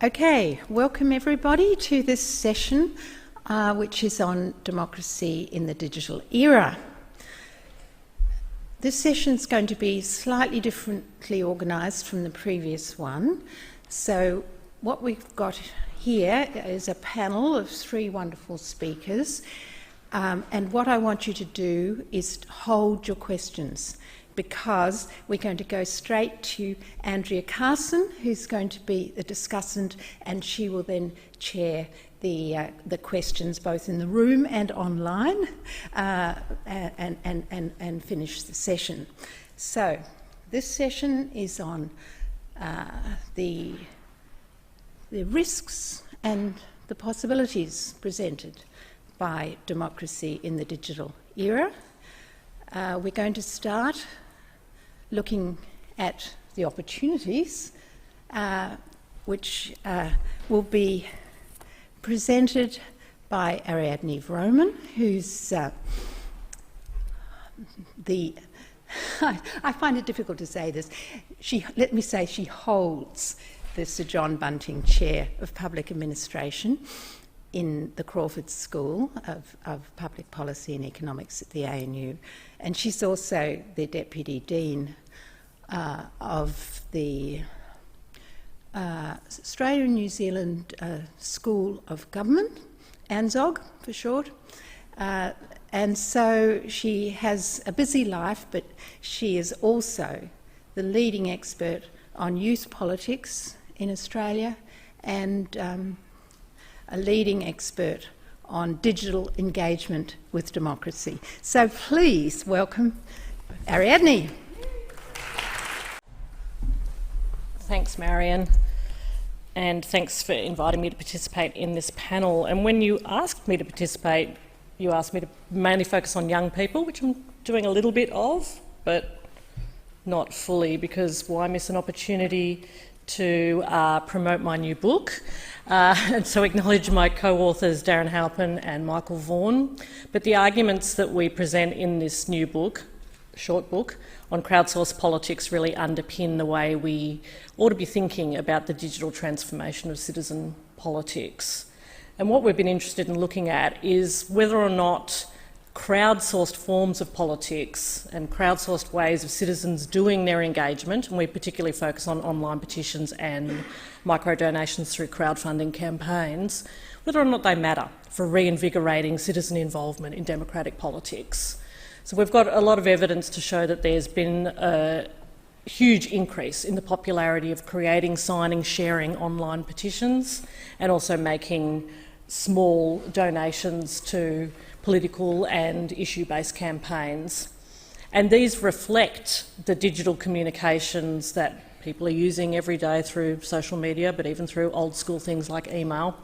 Okay, welcome everybody to this session, which is on democracy in the digital era. This session is going to be slightly differently organised from the previous one. So what we've got here is a panel of three wonderful speakers, and what I want you to do is hold your questions, because we're going to go straight to Andrea Carson, who's going to be the discussant, and she will then chair the questions both in the room and online, and finish the session. So this session is on the risks and the possibilities presented by democracy in the digital era. We're going to start looking at the opportunities, which will be presented by Ariadne Vromen, who's I find it difficult to say this. Let me say she holds the Sir John Bunting Chair of Public Administration in the Crawford School of Public Policy and Economics at the ANU, and she's also the Deputy Dean of the Australia and New Zealand School of Government, ANZOG for short, and so she has a busy life, but she is also the leading expert on youth politics in Australia and a leading expert on digital engagement with democracy. So please welcome Ariadne. Thanks, Marian, and thanks for inviting me to participate in this panel. And when you asked me to participate, you asked me to mainly focus on young people, which I'm doing a little bit of, but not fully, because why miss an opportunity to promote my new book, and so acknowledge my co-authors Darren Halpin and Michael Vaughan. But the arguments that we present in this new book, short book, on crowdsourced politics really underpin the way we ought to be thinking about the digital transformation of citizen politics. And what we've been interested in looking at is whether or not crowdsourced forms of politics and crowdsourced ways of citizens doing their engagement, and we particularly focus on online petitions and micro-donations through crowdfunding campaigns, whether or not they matter for reinvigorating citizen involvement in democratic politics. So we've got a lot of evidence to show that there's been a huge increase in the popularity of creating, signing, sharing online petitions, and also making small donations to political and issue-based campaigns. And these reflect the digital communications that people are using every day through social media, but even through old school things like email,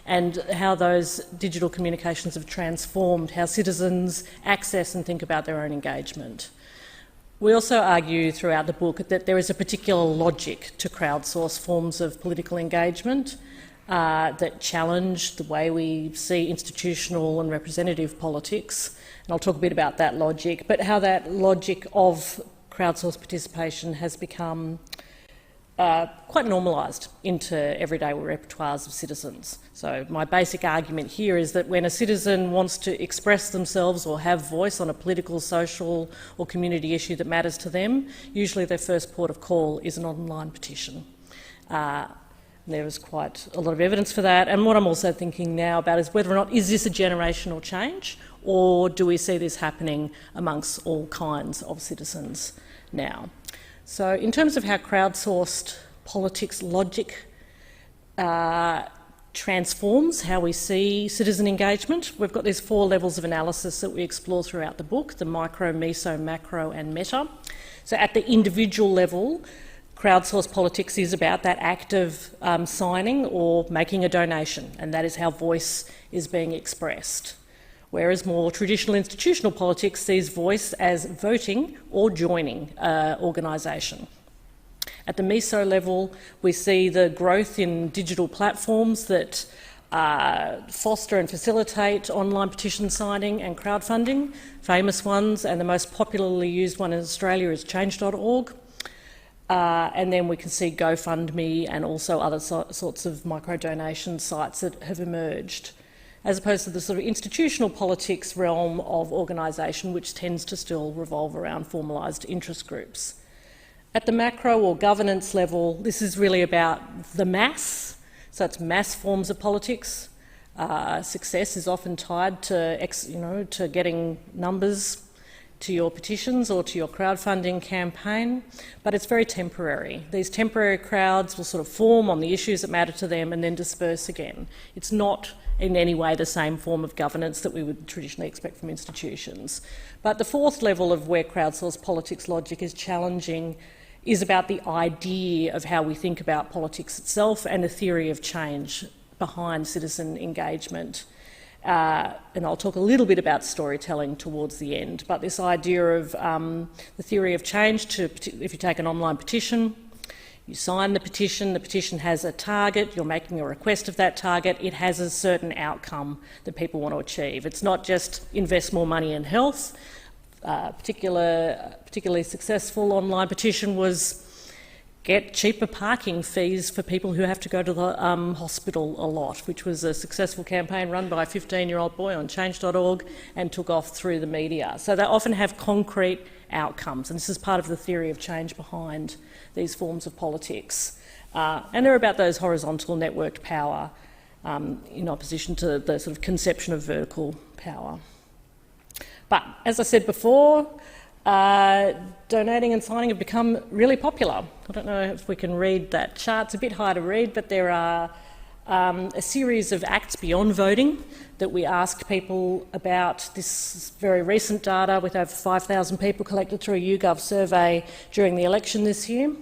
and how those digital communications have transformed how citizens access and think about their own engagement. We also argue throughout the book that there is a particular logic to crowdsourced forms of political engagement that challenge the way we see institutional and representative politics, and I'll talk a bit about that logic, but how that logic of crowdsourced participation has become quite normalised into everyday repertoires of citizens. So my basic argument here is that when a citizen wants to express themselves or have voice on a political, social or community issue that matters to them, usually their first port of call is an online petition. There is quite a lot of evidence for that, and what I'm also thinking now about is whether or not is this a generational change, or do we see this happening amongst all kinds of citizens now? So in terms of how crowdsourced politics logic transforms how we see citizen engagement, we've got these four levels of analysis that we explore throughout the book: the micro, meso, macro and meta. So at the individual level, crowdsourced politics is about that act of signing or making a donation, and that is how voice is being expressed. Whereas more traditional institutional politics sees voice as voting or joining an organisation. At the meso level, we see the growth in digital platforms that foster and facilitate online petition signing and crowdfunding. Famous ones, and the most popularly used one in Australia is change.org. And then we can see GoFundMe and also other sorts of micro-donation sites that have emerged, as opposed to the sort of institutional politics realm of organisation, which tends to still revolve around formalised interest groups. At the macro or governance level, this is really about the mass, so it's mass forms of politics. Success is often tied to getting numbers to your petitions or to your crowdfunding campaign, but it's very temporary. These temporary crowds will sort of form on the issues that matter to them and then disperse again. It's not in any way the same form of governance that we would traditionally expect from institutions. But the fourth level of where crowdsourced politics logic is challenging is about the idea of how we think about politics itself and the theory of change behind citizen engagement. And I'll talk a little bit about storytelling towards the end, but this idea of the theory of change, if you take an online petition, you sign the petition has a target, you're making a request of that target, it has a certain outcome that people want to achieve. It's not just invest more money in health. Particularly successful online petition was get cheaper parking fees for people who have to go to the hospital a lot, which was a successful campaign run by a 15-year-old boy on change.org and took off through the media. So they often have concrete outcomes, and this is part of the theory of change behind these forms of politics. And they're about those horizontal networked power in opposition to the sort of conception of vertical power. But as I said before, donating and signing have become really popular. I don't know if we can read that chart. It's a bit hard to read, but there are a series of acts beyond voting that we asked people about. This very recent data with over 5,000 people collected through a YouGov survey during the election this year.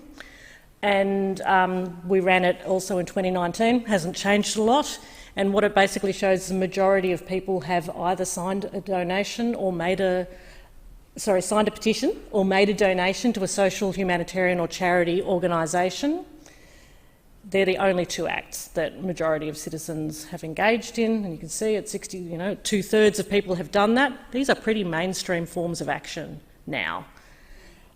And we ran it also in 2019, hasn't changed a lot. And what it basically shows is the majority of people have either signed a donation or signed a petition or made a donation to a social, humanitarian or charity organisation. They're the only two acts that majority of citizens have engaged in, and you can see at 2/3 of people have done that. These are pretty mainstream forms of action now.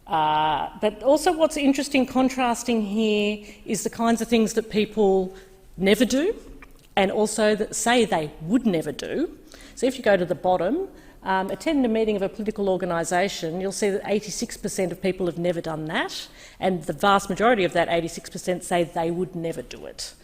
But also what's interesting, contrasting here, is the kinds of things that people never do and also that say they would never do. So if you go to the bottom, attend a meeting of a political organisation, you'll see that 86% of people have never done that, and the vast majority of that 86% say they would never do it.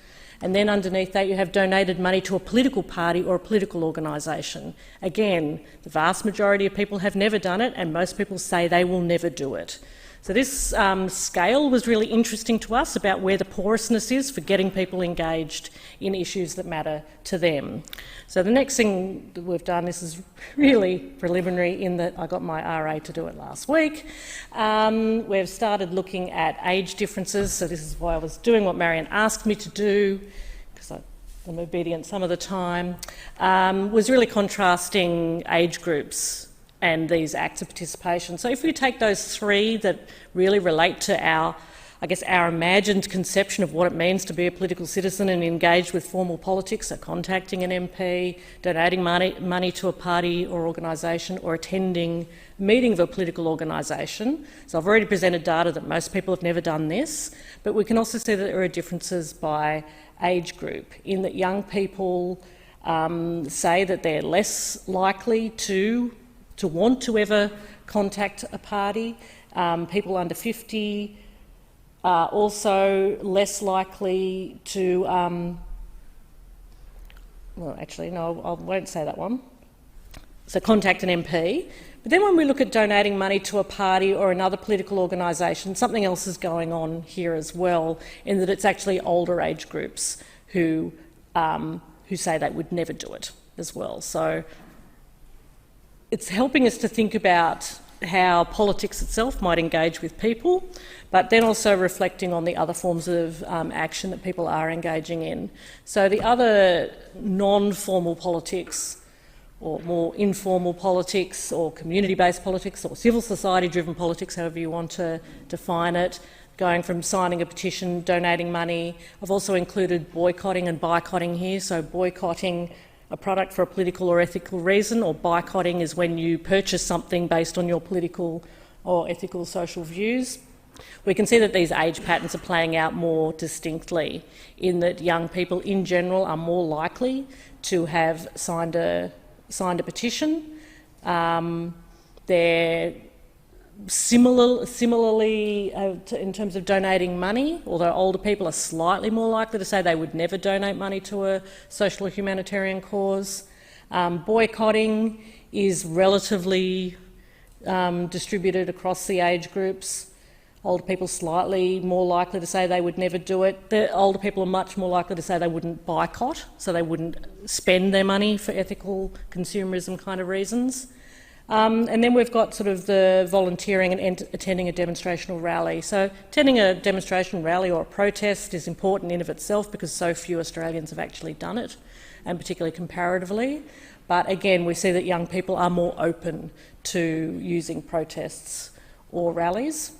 And then underneath that you have donated money to a political party or a political organisation. Again, the vast majority of people have never done it, and most people say they will never do it. So this scale was really interesting to us about where the porousness is for getting people engaged in issues that matter to them. So the next thing that we've done, this is really preliminary in that I got my RA to do it last week. We've started looking at age differences, so this is why I was doing what Marian asked me to do, because I'm obedient some of the time, was really contrasting age groups and these acts of participation. So if we take those three that really relate to our imagined conception of what it means to be a political citizen and engage with formal politics, so contacting an MP, donating money to a party or organisation, or attending a meeting of a political organisation. So I've already presented data that most people have never done this, but we can also see that there are differences by age group, in that young people say that they're less likely to want to ever contact a party. People under 50 are also less likely to, well actually no, I won't say that one. So contact an MP. But then when we look at donating money to a party or another political organisation, something else is going on here as well, in that it's actually older age groups who say they would never do it as well. So it's helping us to think about how politics itself might engage with people, but then also reflecting on the other forms of action that people are engaging in. So the other non-formal politics, or more informal politics, or community-based politics, or civil society-driven politics, however you want to define it, going from signing a petition, donating money. I've also included boycotting and boycotting here, so boycotting a product for a political or ethical reason, or boycotting is when you purchase something based on your political or ethical social views. We can see that these age patterns are playing out more distinctly, in that young people in general are more likely to have signed a petition. They're similarly in terms of donating money, although older people are slightly more likely to say they would never donate money to a social or humanitarian cause. Boycotting is relatively distributed across the age groups. Older people slightly more likely to say they would never do it. The older people are much more likely to say they wouldn't boycott, so they wouldn't spend their money for ethical consumerism kind of reasons. And then we've got sort of the volunteering and attending a demonstration or rally. So attending a demonstration, rally or a protest is important in of itself because so few Australians have actually done it, and particularly comparatively. But again, we see that young people are more open to using protests or rallies,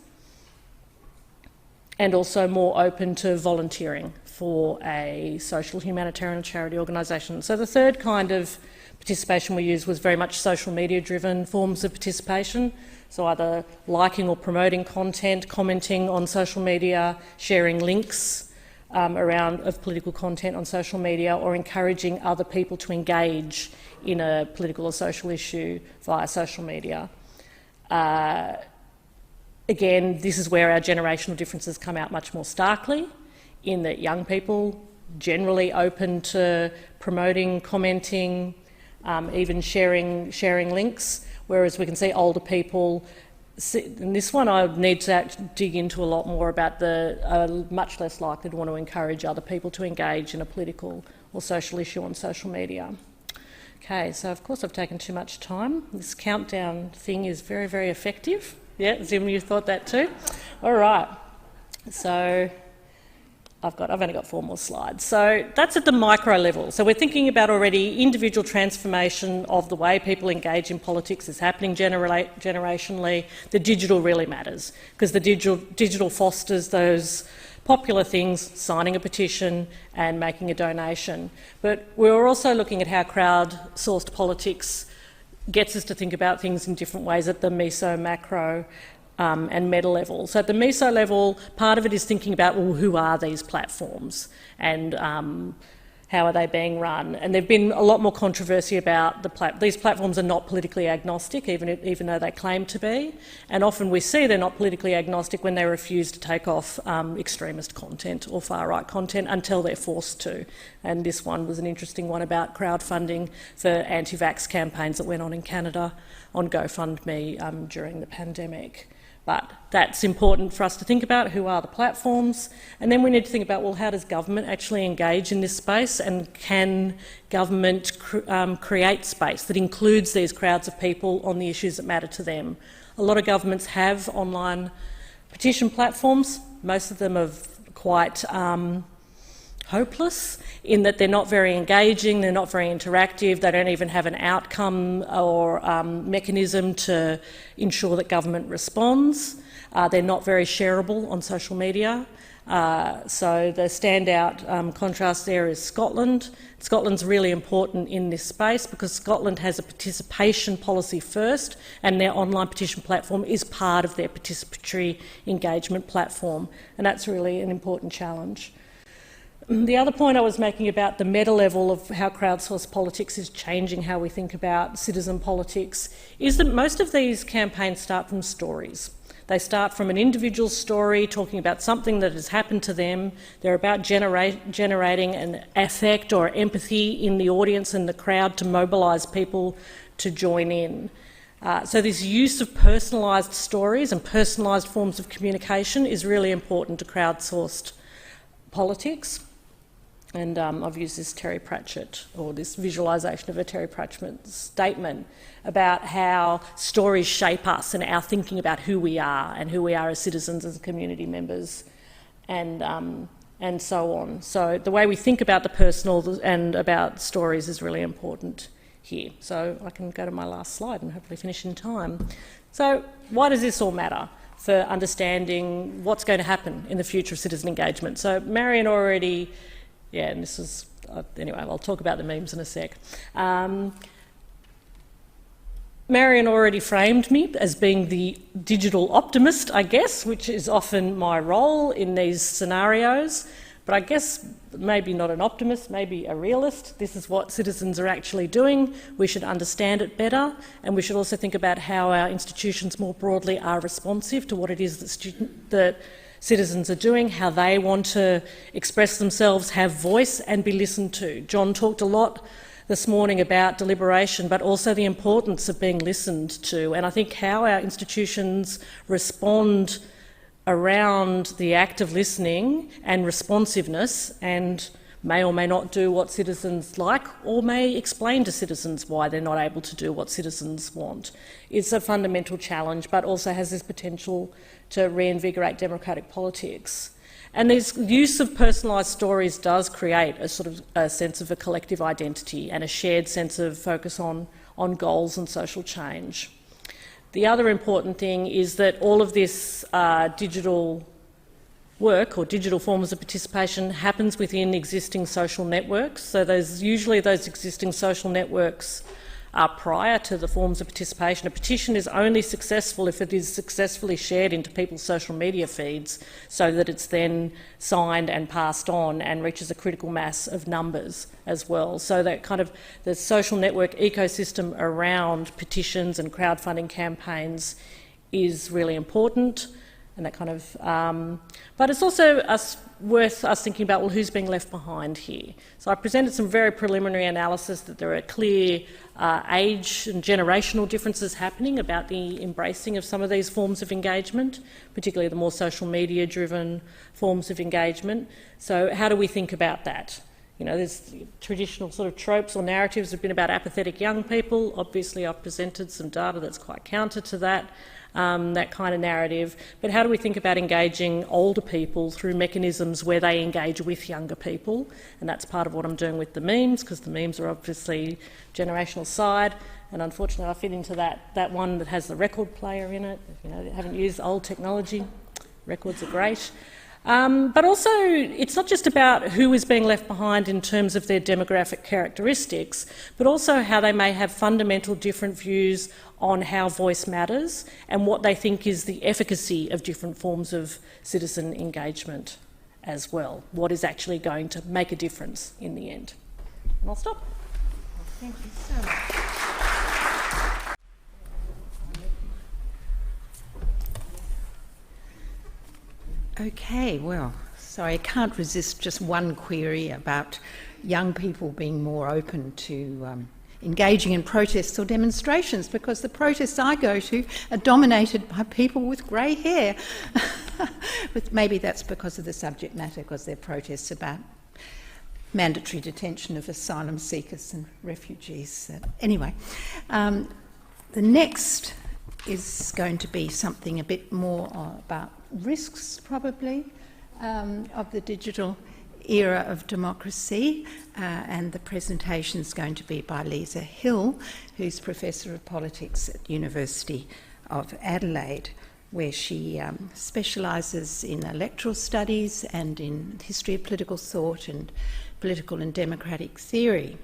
and also more open to volunteering for a social, humanitarian, charity organisation. So the third kind of participation we used was very much social media driven forms of participation. So either liking or promoting content, commenting on social media, sharing links of political content on social media, or encouraging other people to engage in a political or social issue via social media. Again, this is where our generational differences come out much more starkly, in that young people generally open to promoting, commenting, even sharing links, whereas we can see older people, and this one I need to dig into a lot more about, much less likely to want to encourage other people to engage in a political or social issue on social media. Okay, so of course I've taken too much time. This countdown thing is very, very effective. Yeah, Zim, you thought that too? All right. So I've only got 4 more slides. So that's at the micro level. So we're thinking about already individual transformation of the way people engage in politics is happening generationally. The digital really matters because the digital fosters those popular things, signing a petition and making a donation. But we're also looking at how crowd-sourced politics gets us to think about things in different ways at the meso, macro and meta level. So at the meso level, part of it is thinking about, well, who are these platforms and how are they being run? And there've been a lot more controversy about these platforms are not politically agnostic, even though they claim to be. And often we see they're not politically agnostic when they refuse to take off extremist content or far-right content until they're forced to. And this one was an interesting one about crowdfunding for anti-vax campaigns that went on in Canada on GoFundMe during the pandemic. But that's important for us to think about, who are the platforms, and then we need to think about, well, how does government actually engage in this space, and can government create space that includes these crowds of people on the issues that matter to them? A lot of governments have online petition platforms. Most of them are quite hopeless in that they're not very engaging, they're not very interactive, they don't even have an outcome or mechanism to ensure that government responds. They're not very shareable on social media. So the standout contrast there is Scotland. Scotland's really important in this space because Scotland has a participation policy first, and their online petition platform is part of their participatory engagement platform, and that's really an important challenge. The other point I was making about the meta level of how crowdsourced politics is changing how we think about citizen politics is that most of these campaigns start from stories. They start from an individual story talking about something that has happened to them. They're about generating an affect or empathy in the audience and the crowd to mobilise people to join in. So this use of personalised stories and personalised forms of communication is really important to crowdsourced politics. And I've used this Terry Pratchett, or this visualisation of a Terry Pratchett statement about how stories shape us and our thinking about who we are and who we are as citizens, as community members, and so on. So the way we think about the personal and about stories is really important here. So I can go to my last slide and hopefully finish in time. So why does this all matter for understanding what's going to happen in the future of citizen engagement? So Marian already... Yeah, and this is, anyway, I'll talk about the memes in a sec. Marian already framed me as being the digital optimist, I guess, which is often my role in these scenarios. But I guess maybe not an optimist, maybe a realist. This is what citizens are actually doing. We should understand it better, and we should also think about how our institutions more broadly are responsive to what it is that citizens are doing, how they want to express themselves, have voice and be listened to. John talked a lot this morning about deliberation, but also the importance of being listened to, and I think how our institutions respond around the act of listening and responsiveness, and may or may not do what citizens like, or may explain to citizens why they're not able to do what citizens want. It's a fundamental challenge, but also has this potential to reinvigorate democratic politics. And this use of personalised stories does create a sort of a sense of a collective identity and a shared sense of focus on goals and social change. The other important thing is that all of this digital work or digital forms of participation happens within existing social networks. So usually those existing social networks are prior to the forms of participation. A petition is only successful if it is successfully shared into people's social media feeds so that it's then signed and passed on and reaches a critical mass of numbers as well. So that kind of the social network ecosystem around petitions and crowdfunding campaigns is really important. And that kind of, but it's also worth us thinking about, well, who's being left behind here? So I presented some very preliminary analysis that there are clear age and generational differences happening about the embracing of some of these forms of engagement, particularly the more social media-driven forms of engagement. So how do we think about that? You know, there's traditional sort of tropes or narratives have been about apathetic young people. Obviously, I've presented some data that's quite counter to that. That kind of narrative, but how do we think about engaging older people through mechanisms where they engage with younger people? And that's part of what I'm doing with the memes, because the memes are obviously generational side, and unfortunately I fit into that one that has the record player in it. You know, they haven't used old technology. Records are great. But also, it's not just about who is being left behind in terms of their demographic characteristics, but also how they may have fundamental different views on how voice matters and what they think is the efficacy of different forms of citizen engagement as well. What is actually going to make a difference in the end. And I'll stop. Thank you so much. Okay, well, sorry, I can't resist just one query about young people being more open to engaging in protests or demonstrations, because the protests I go to are dominated by people with grey hair. But maybe that's because of the subject matter, because they're protests about mandatory detention of asylum seekers and refugees. Anyway, the next is going to be something a bit more about risks, probably, of the digital era of democracy, and the presentation is going to be by Lisa Hill, who's Professor of Politics at University of Adelaide, where she specialises in electoral studies and in history of political thought and political and democratic theory.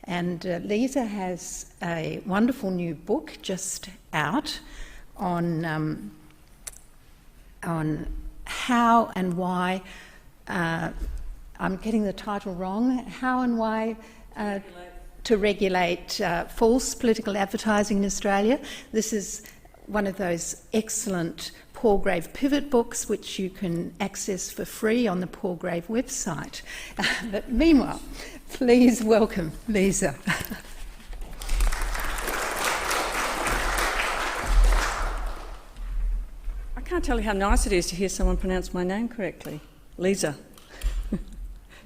And Lisa has a wonderful new book just out on how and why, I'm getting the title wrong, how and why to regulate false political advertising in Australia. This is one of those excellent Palgrave pivot books which you can access for free on the Palgrave website. But meanwhile, please welcome Lisa. I can't tell you how nice it is to hear someone pronounce my name correctly. Lisa.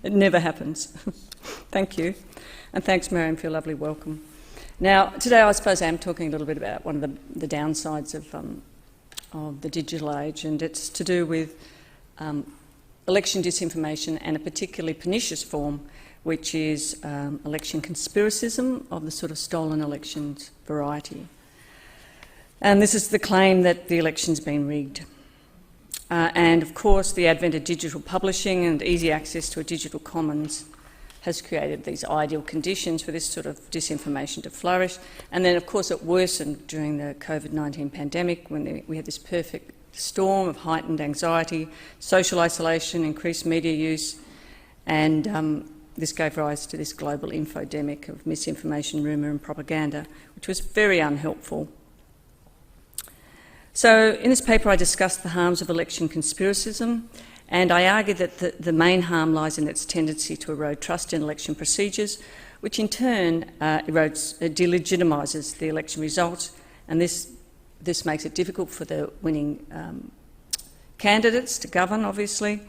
It never happens. Thank you. And thanks, Marian, for your lovely welcome. Now, today I suppose I am talking a little bit about one of the downsides of the digital age, and it's to do with election disinformation and a particularly pernicious form, which is election conspiracism of the sort of stolen elections variety. And this is the claim that the election's been rigged. And of course, the advent of digital publishing and easy access to a digital commons has created these ideal conditions for this sort of disinformation to flourish. And then, of course, it worsened during the COVID-19 pandemic when we had this perfect storm of heightened anxiety, social isolation, increased media use, and this gave rise to this global infodemic of misinformation, rumour and propaganda, which was very unhelpful. So in this paper I discussed the harms of election conspiracism, and I argue that the main harm lies in its tendency to erode trust in election procedures, which in turn delegitimises the election results, and this makes it difficult for the winning candidates to govern, obviously,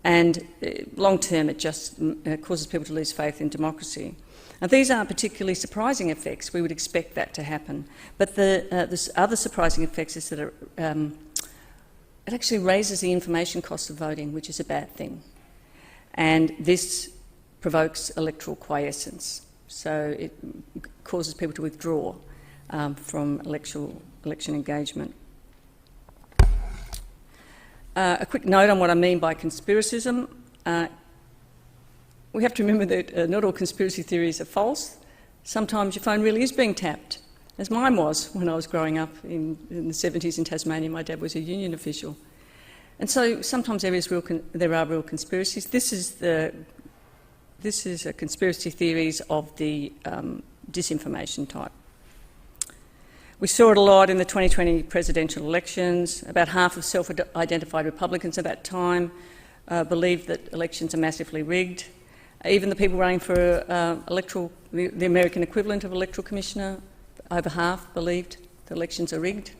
and long term it just causes people to lose faith in democracy. Now, these aren't particularly surprising effects. We would expect that to happen. But the other surprising effects is that it actually raises the information costs of voting, which is a bad thing. And this provokes electoral quiescence. So it causes people to withdraw from election engagement. A quick note on what I mean by conspiracism. We have to remember that not all conspiracy theories are false. Sometimes your phone really is being tapped, as mine was when I was growing up in the 70s in Tasmania. My dad was a union official. And so sometimes there are real conspiracies. This is a conspiracy theories of the disinformation type. We saw it a lot in the 2020 presidential elections. About half of self-identified Republicans at that time believed that elections are massively rigged. Even the people running for the American equivalent of electoral commissioner, over half believed the elections are rigged.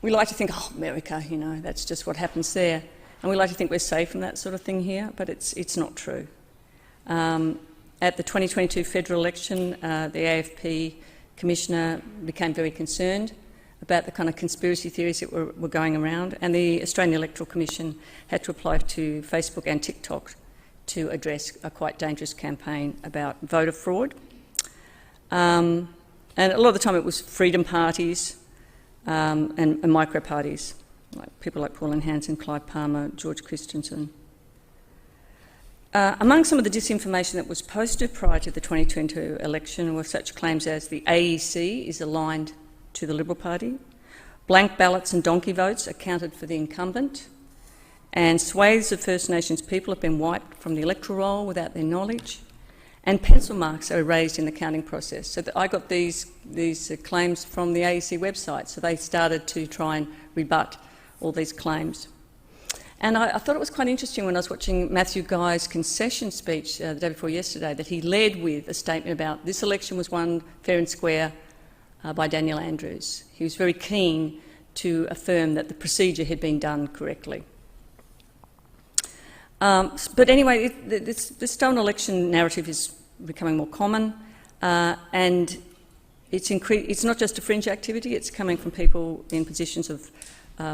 We like to think, oh, America, you know, that's just what happens there. And we like to think we're safe from that sort of thing here, but it's not true. At the 2022 federal election, the AFP commissioner became very concerned about the kind of conspiracy theories that were going around, and the Australian Electoral Commission had to apply to Facebook and TikTok to address a quite dangerous campaign about voter fraud. And a lot of the time it was freedom parties and micro-parties, like people like Pauline Hanson, Clive Palmer, George Christensen. Among some of the disinformation that was posted prior to the 2022 election were such claims as the AEC is aligned to the Liberal Party, blank ballots and donkey votes accounted for the incumbent, and swathes of First Nations people have been wiped from the electoral roll without their knowledge, and pencil marks are erased in the counting process. So I got these claims from the AEC website, so they started to try and rebut all these claims. And I thought it was quite interesting when I was watching Matthew Guy's concession speech the day before yesterday that he led with a statement about this election was won fair and square by Daniel Andrews. He was very keen to affirm that the procedure had been done correctly. But anyway, this stolen election narrative is becoming more common, and it's not just a fringe activity, it's coming from people in positions of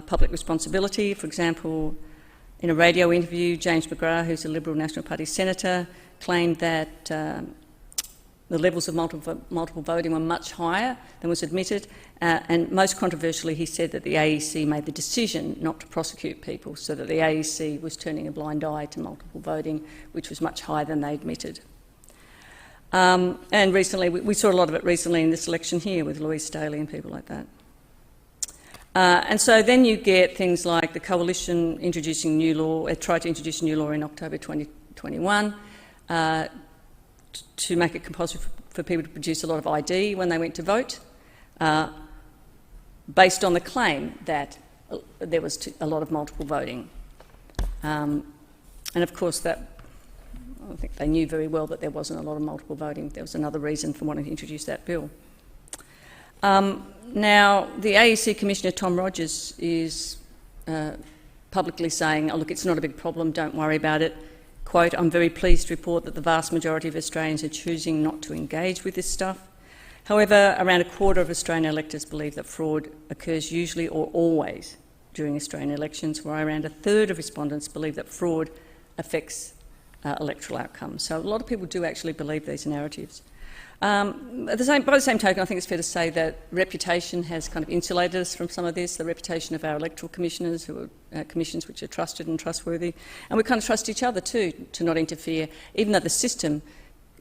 public responsibility. For example, in a radio interview, James McGrath, who's a Liberal National Party senator, claimed that the levels of multiple voting were much higher than was admitted, and most controversially he said that the AEC made the decision not to prosecute people, so that the AEC was turning a blind eye to multiple voting, which was much higher than they admitted. And recently, we saw a lot of it recently in this election here with Louise Staley and people like that. And so then you get things like the Coalition introducing new law, tried to introduce a new law in October 2021 to make it compulsory for people to produce a lot of ID when they went to vote, based on the claim that there was a lot of multiple voting. And of course I think they knew very well that there wasn't a lot of multiple voting. There was another reason for wanting to introduce that bill. Now, the AEC Commissioner, Tom Rogers, is publicly saying, oh, look, it's not a big problem, don't worry about it. Quote, I'm very pleased to report that the vast majority of Australians are choosing not to engage with this stuff. However, around a quarter of Australian electors believe that fraud occurs usually or always during Australian elections, while around a third of respondents believe that fraud affects electoral outcomes. So a lot of people do actually believe these narratives. By the same token, I think it's fair to say that reputation has kind of insulated us from some of this, the reputation of our electoral commissioners, who are commissions which are trusted and trustworthy, and we kind of trust each other too, to not interfere, even though the system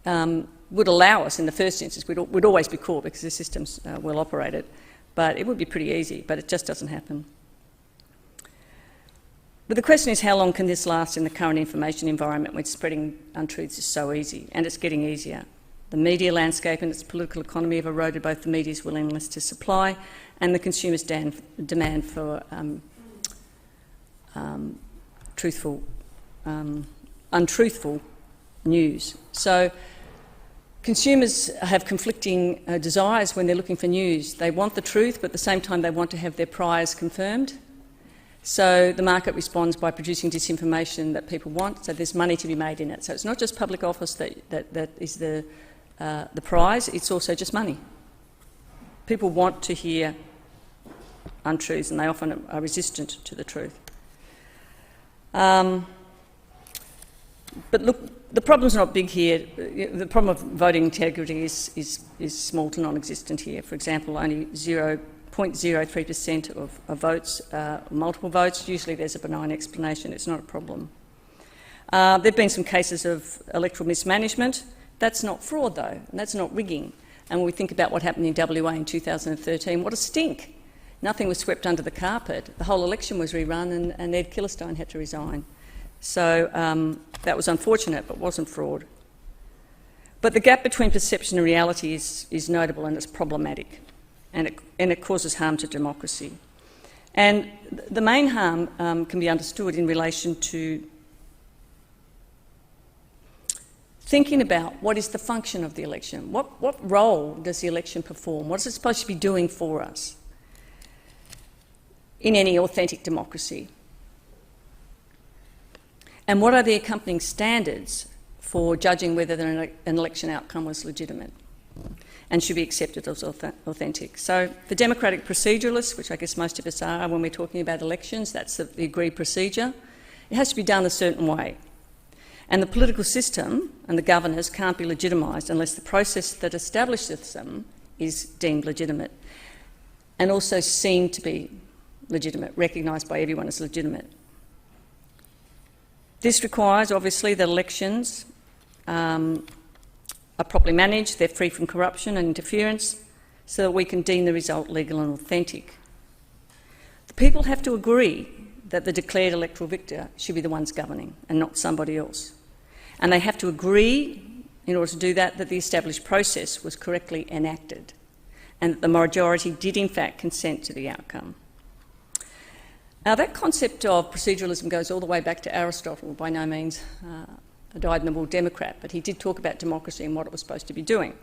would allow us in the first instance. We'd always be caught because the system's well operated, but it would be pretty easy, but it just doesn't happen. But the question is, how long can this last in the current information environment when spreading untruths is so easy, and it's getting easier? The media landscape and its political economy have eroded both the media's willingness to supply and the consumer's demand for untruthful news. So consumers have conflicting desires when they're looking for news. They want the truth, but at the same time they want to have their priors confirmed. So the market responds by producing disinformation that people want, so there's money to be made in it. So it's not just public office that is the prize, it's also just money. People want to hear untruths and they often are resistant to the truth. But look, the problem's not big here. The problem of voting integrity is small to non-existent here. For example, only 0.03% of votes, multiple votes. Usually there's a benign explanation, it's not a problem. There have been some cases of electoral mismanagement. That's not fraud though, and that's not rigging. And when we think about what happened in WA in 2013, what a stink. Nothing was swept under the carpet. The whole election was rerun and Ed Killerstone had to resign. So that was unfortunate, but wasn't fraud. But the gap between perception and reality is notable and it's problematic, and it causes harm to democracy. And the main harm can be understood in relation to thinking about what is the function of the election. What role does the election perform? What is it supposed to be doing for us in any authentic democracy? And what are the accompanying standards for judging whether an election outcome was legitimate and should be accepted as authentic? So for democratic proceduralists, which I guess most of us are when we're talking about elections, that's the agreed procedure. It has to be done a certain way. And the political system and the governors can't be legitimised unless the process that establishes them is deemed legitimate and also seen to be legitimate, recognised by everyone as legitimate. This requires, obviously, that elections are properly managed, they're free from corruption and interference, so that we can deem the result legal and authentic. The people have to agree that the declared electoral victor should be the ones governing and not somebody else. And they have to agree, in order to do that, that the established process was correctly enacted and that the majority did in fact consent to the outcome. Now that concept of proceduralism goes all the way back to Aristotle, by no means a dyed-in-the-wool Democrat, but he did talk about democracy and what it was supposed to be doing.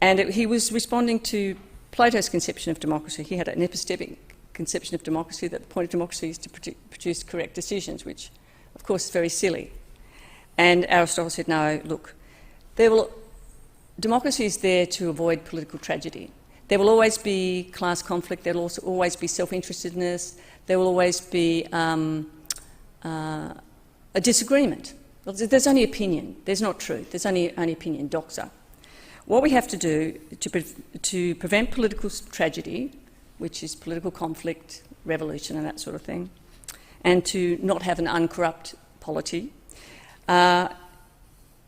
And he was responding to Plato's conception of democracy. He had an epistemic conception of democracy, that the point of democracy is to produce correct decisions, which of course is very silly. And Aristotle said, no, look, democracy is there to avoid political tragedy. There will always be class conflict, there will also always be self-interestedness, there will always be a disagreement. There's only opinion, there's not truth, there's only opinion, doxa. What we have to do to prevent political tragedy, which is political conflict, revolution and that sort of thing, and to not have an uncorrupt polity,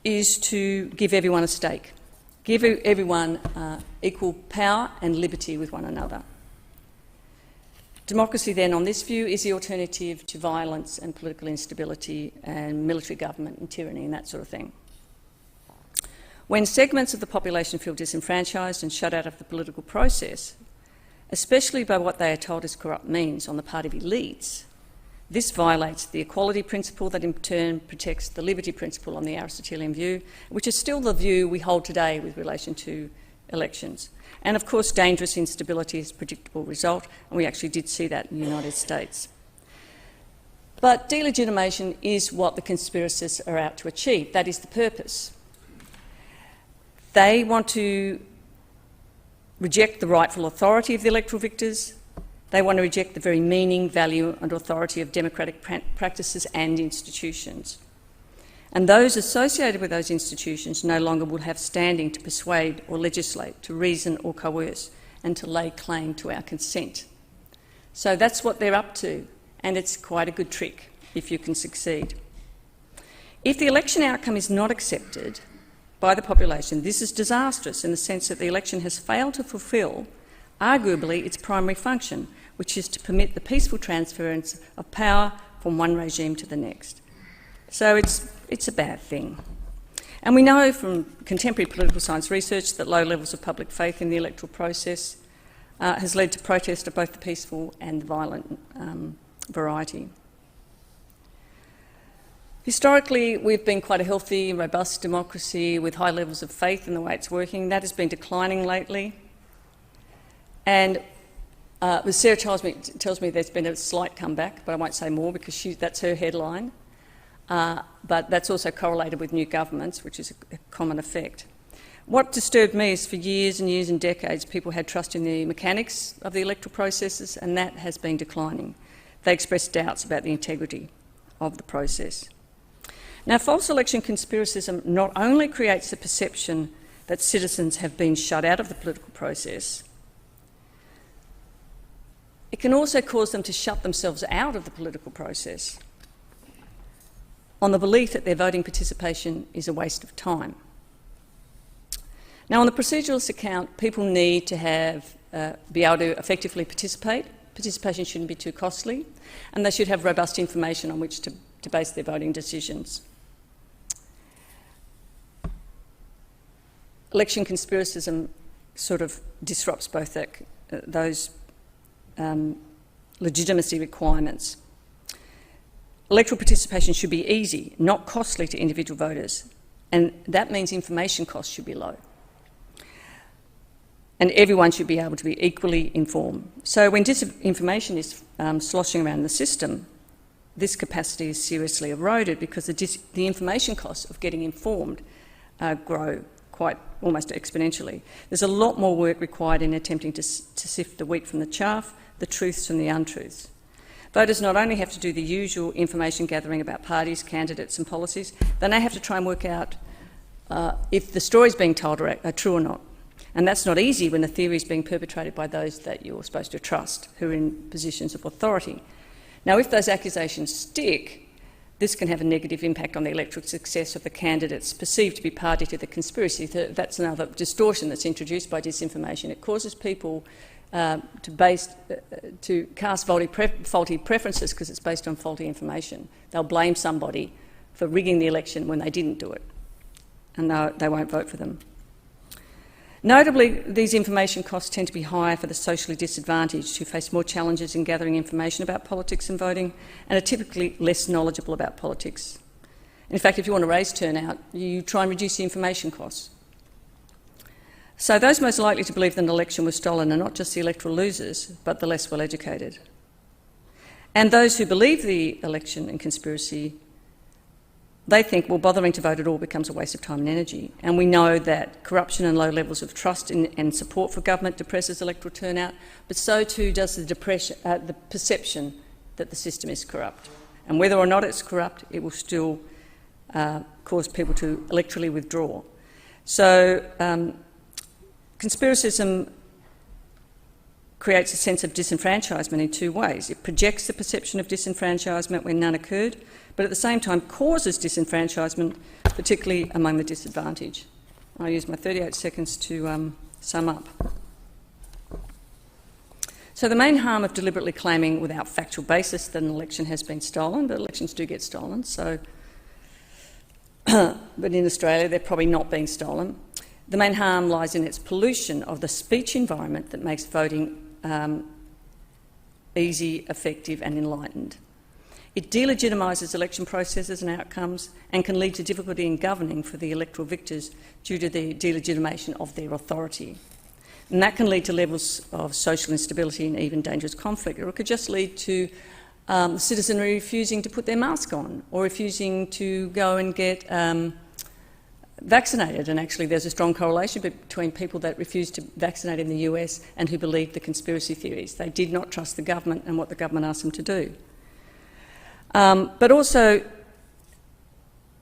is to give everyone a stake. Give everyone equal power and liberty with one another. Democracy then, on this view, is the alternative to violence and political instability and military government and tyranny and that sort of thing. When segments of the population feel disenfranchised and shut out of the political process, especially by what they are told is corrupt means on the part of elites, this violates the equality principle that in turn protects the liberty principle on the Aristotelian view, which is still the view we hold today with relation to elections. And of course, dangerous instability is a predictable result, and we actually did see that in the United States. But delegitimation is what the conspiracists are out to achieve. That is the purpose. They want to reject the rightful authority of the electoral victors. They want to reject the very meaning, value and authority of democratic practices and institutions. And those associated with those institutions no longer will have standing to persuade or legislate, to reason or coerce, and to lay claim to our consent. So that's what they're up to, and it's quite a good trick if you can succeed. If the election outcome is not accepted by the population, this is disastrous in the sense that the election has failed to fulfil, arguably, its primary function, which is to permit the peaceful transference of power from one regime to the next. So it's a bad thing. And we know from contemporary political science research that low levels of public faith in the electoral process has led to protest of both the peaceful and the violent variety. Historically, we've been quite a healthy, robust democracy with high levels of faith in the way it's working. That has been declining lately. And Sarah tells me there's been a slight comeback, but I won't say more because that's her headline. But that's also correlated with new governments, which is a common effect. What disturbed me is for years and years and decades, people had trust in the mechanics of the electoral processes, and that has been declining. They expressed doubts about the integrity of the process. Now, false election conspiracism not only creates the perception that citizens have been shut out of the political process, it can also cause them to shut themselves out of the political process on the belief that their voting participation is a waste of time. Now, on the proceduralist account, people need to be able to effectively participate. Participation shouldn't be too costly, and they should have robust information on which to base their voting decisions. Election conspiracism sort of disrupts both those legitimacy requirements. Electoral participation should be easy, not costly to individual voters, and that means information costs should be low. And everyone should be able to be equally informed. So when disinformation is sloshing around the system, this capacity is seriously eroded because the information costs of getting informed grow quite almost exponentially. There's a lot more work required in attempting to sift the wheat from the chaff, the truths from the untruths. Voters not only have to do the usual information gathering about parties, candidates and policies, they now have to try and work out if the stories being told are true or not. And that's not easy when the theory is being perpetrated by those that you're supposed to trust, who are in positions of authority. Now, if those accusations stick, this can have a negative impact on the electoral success of the candidates perceived to be party to the conspiracy. That's another distortion that's introduced by disinformation. It causes people to cast faulty preferences because it's based on faulty information. They'll blame somebody for rigging the election when they didn't do it, and they won't vote for them. Notably, these information costs tend to be higher for the socially disadvantaged, who face more challenges in gathering information about politics and voting and are typically less knowledgeable about politics. In fact, if you want to raise turnout, you try and reduce the information costs. So those most likely to believe that an election was stolen are not just the electoral losers, but the less well-educated. And those who believe the election and conspiracy, they think, well, bothering to vote at all becomes a waste of time and energy. And we know that corruption and low levels of trust and support for government depresses electoral turnout, but so too does the perception that the system is corrupt. And whether or not it's corrupt, it will still cause people to electorally withdraw. So conspiracism creates a sense of disenfranchisement in two ways. It projects the perception of disenfranchisement when none occurred, but at the same time causes disenfranchisement, particularly among the disadvantaged. I'll use my 38 seconds to sum up. So the main harm of deliberately claiming without factual basis that an election has been stolen, but elections do get stolen, so but in Australia they're probably not being stolen. The main harm lies in its pollution of the speech environment that makes voting easy, effective and enlightened. It delegitimises election processes and outcomes and can lead to difficulty in governing for the electoral victors due to the delegitimation of their authority. And that can lead to levels of social instability and even dangerous conflict, or it could just lead to the citizenry refusing to put their mask on or refusing to go and get vaccinated. And actually there's a strong correlation between people that refused to vaccinate in the US and who believed the conspiracy theories. They did not trust the government and what the government asked them to do. But also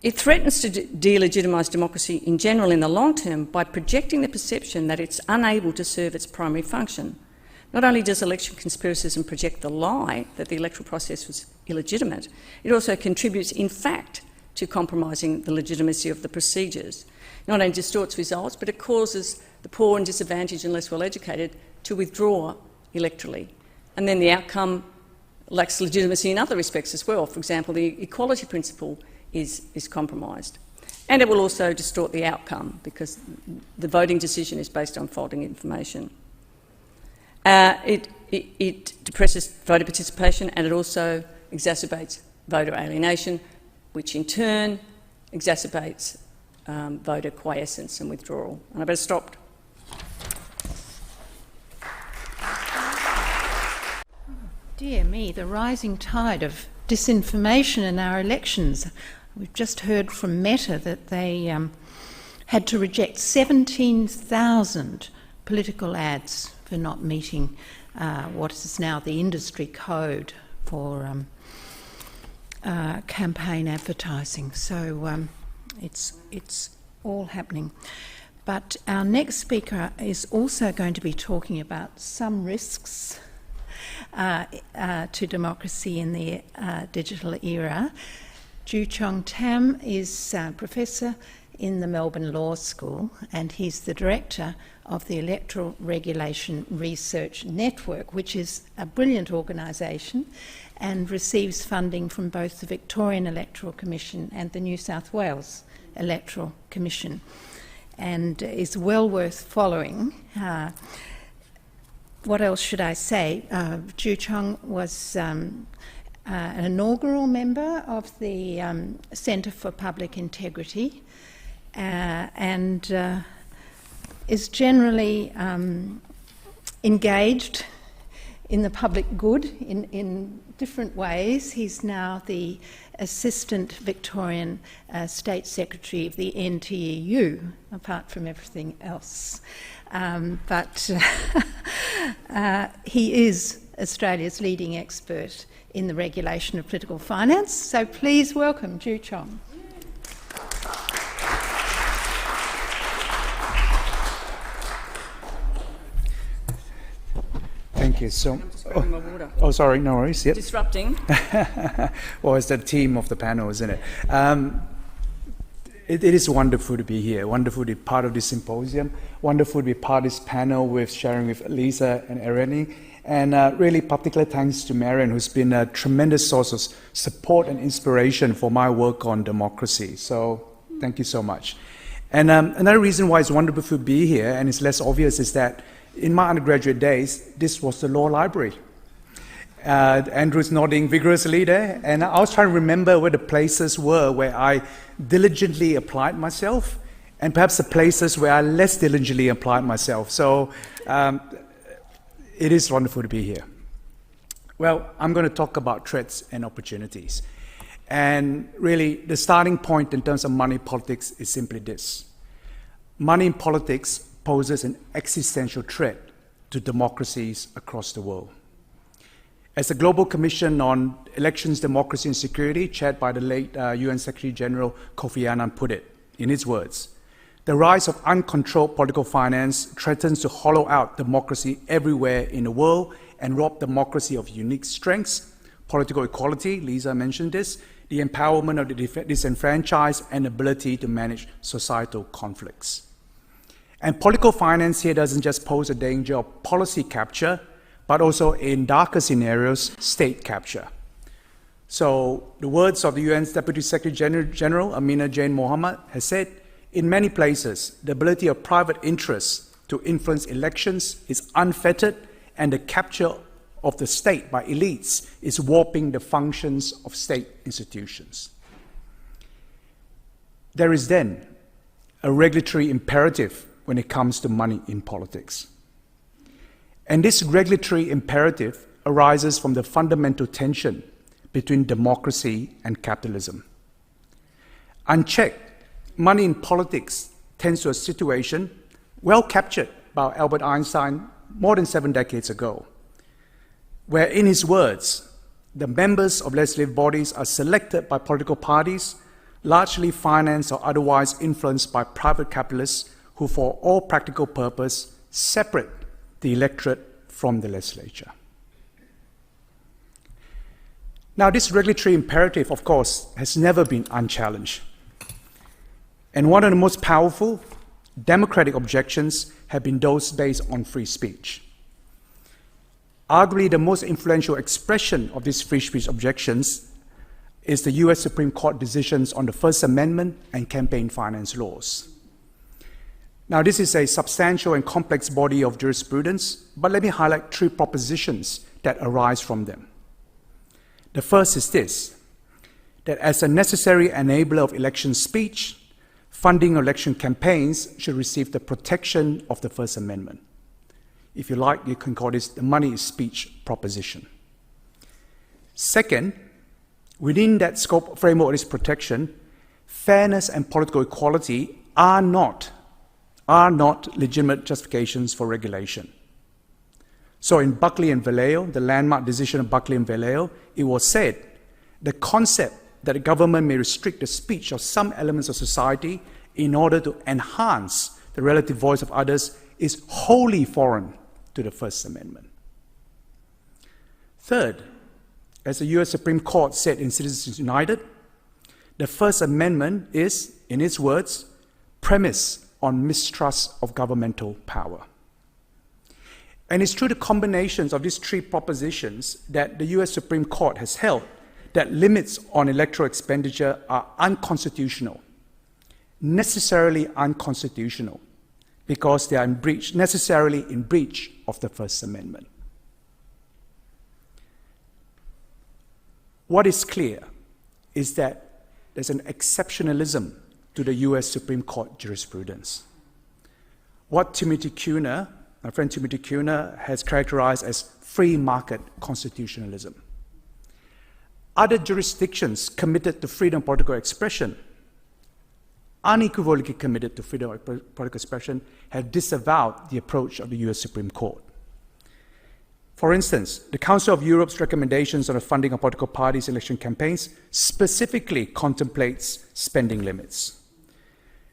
It threatens to delegitimise democracy in general in the long term by projecting the perception that it's unable to serve its primary function. Not only does election conspiracism project the lie that the electoral process was illegitimate, it also contributes, in fact, to compromising the legitimacy of the procedures. Not only distorts results, but it causes the poor and disadvantaged and less well-educated to withdraw electorally. And then the outcome lacks legitimacy in other respects as well. For example, the equality principle is compromised. And it will also distort the outcome because the voting decision is based on faulty information. It depresses voter participation, and it also exacerbates voter alienation, which in turn exacerbates voter quiescence and withdrawal. And I better stop. Dear me, the rising tide of disinformation in our elections. We've just heard from Meta that they had to reject 17,000 political ads for not meeting what is now the industry code for campaign advertising. So it's all happening. But our next speaker is also going to be talking about some risks to democracy in the digital era. Joo-Cheong Tham is Professor in the Melbourne Law School, and he's the Director of the Electoral Regulation Research Network, which is a brilliant organisation and receives funding from both the Victorian Electoral Commission and the New South Wales Electoral Commission, and is well worth following. What else should I say? Joo-Cheong was an inaugural member of the Centre for Public Integrity and is generally engaged in the public good in different ways. He's now the Assistant Victorian State Secretary of the NTEU, apart from everything else. But he is Australia's leading expert in the regulation of political finance. So please welcome Joo-Cheong. Thank you. So, My water. oh, sorry, no worries. Yep. Disrupting. Well, it's the theme of the panel, isn't it? It is wonderful to be here, wonderful to be part of this symposium, wonderful to be part of this panel with sharing with Lisa and Ariadne, and really particular thanks to Marian, who's been a tremendous source of support and inspiration for my work on democracy. So thank you so much. And another reason why it's wonderful to be here, and it's less obvious, is that in my undergraduate days, this was the law library. Andrew's nodding vigorously there, and I was trying to remember where the places were where I diligently applied myself, and perhaps the places where I less diligently applied myself. So it is wonderful to be here. Well, I'm going to talk about threats and opportunities. And really, the starting point in terms of money politics is simply this. Money in politics poses an existential threat to democracies across the world. As the Global Commission on Elections, Democracy and Security, chaired by the late UN Secretary General Kofi Annan, put it, in his words, the rise of uncontrolled political finance threatens to hollow out democracy everywhere in the world and rob democracy of unique strengths, political equality, Lisa mentioned this, the empowerment of the disenfranchised, and ability to manage societal conflicts. And political finance here doesn't just pose a danger of policy capture, but also in darker scenarios, state capture. So the words of the UN's Deputy Secretary General, Amina Jane Mohammed, has said, in many places, the ability of private interests to influence elections is unfettered, and the capture of the state by elites is warping the functions of state institutions. There is then a regulatory imperative when it comes to money in politics. And this regulatory imperative arises from the fundamental tension between democracy and capitalism. Unchecked, money in politics tends to a situation well captured by Albert Einstein more than 7 decades ago, where, in his words, the members of legislative bodies are selected by political parties largely financed or otherwise influenced by private capitalists who, for all practical purpose, separate the electorate from the legislature. Now, this regulatory imperative, of course, has never been unchallenged. And one of the most powerful democratic objections have been those based on free speech. Arguably, the most influential expression of these free speech objections is the US Supreme Court decisions on the First Amendment and campaign finance laws. Now, this is a substantial and complex body of jurisprudence, but let me highlight 3 propositions that arise from them. The first is this, that as a necessary enabler of election speech, funding election campaigns should receive the protection of the First Amendment. If you like, you can call this the money is speech proposition. Second, within that scope framework of this protection, fairness and political equality are not legitimate justifications for regulation. So in Buckley and Vallejo, the landmark decision of Buckley and Vallejo, it was said the concept that the government may restrict the speech of some elements of society in order to enhance the relative voice of others is wholly foreign to the First Amendment. Third, as the US Supreme Court said in Citizens United, the First Amendment is, in its words, premised on mistrust of governmental power. And it's through the combinations of these 3 propositions that the US Supreme Court has held that limits on electoral expenditure are unconstitutional, necessarily unconstitutional, because they are necessarily in breach of the First Amendment. What is clear is that there's an exceptionalism to the US Supreme Court jurisprudence. What Timothy Cunha, my friend Timothy Cunha, has characterized as free market constitutionalism. Other jurisdictions committed to freedom of political expression, unequivocally committed to freedom of political expression, have disavowed the approach of the US Supreme Court. For instance, the Council of Europe's recommendations on the funding of political parties' election campaigns specifically contemplates spending limits.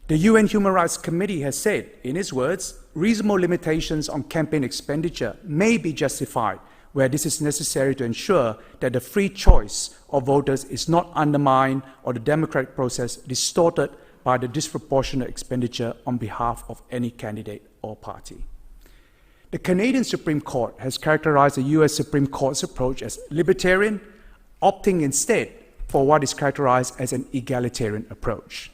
The UN Human Rights Committee has said, in its words, reasonable limitations on campaign expenditure may be justified where this is necessary to ensure that the free choice of voters is not undermined or the democratic process distorted by the disproportionate expenditure on behalf of any candidate or party. The Canadian Supreme Court has characterized the US Supreme Court's approach as libertarian, opting instead for what is characterized as an egalitarian approach.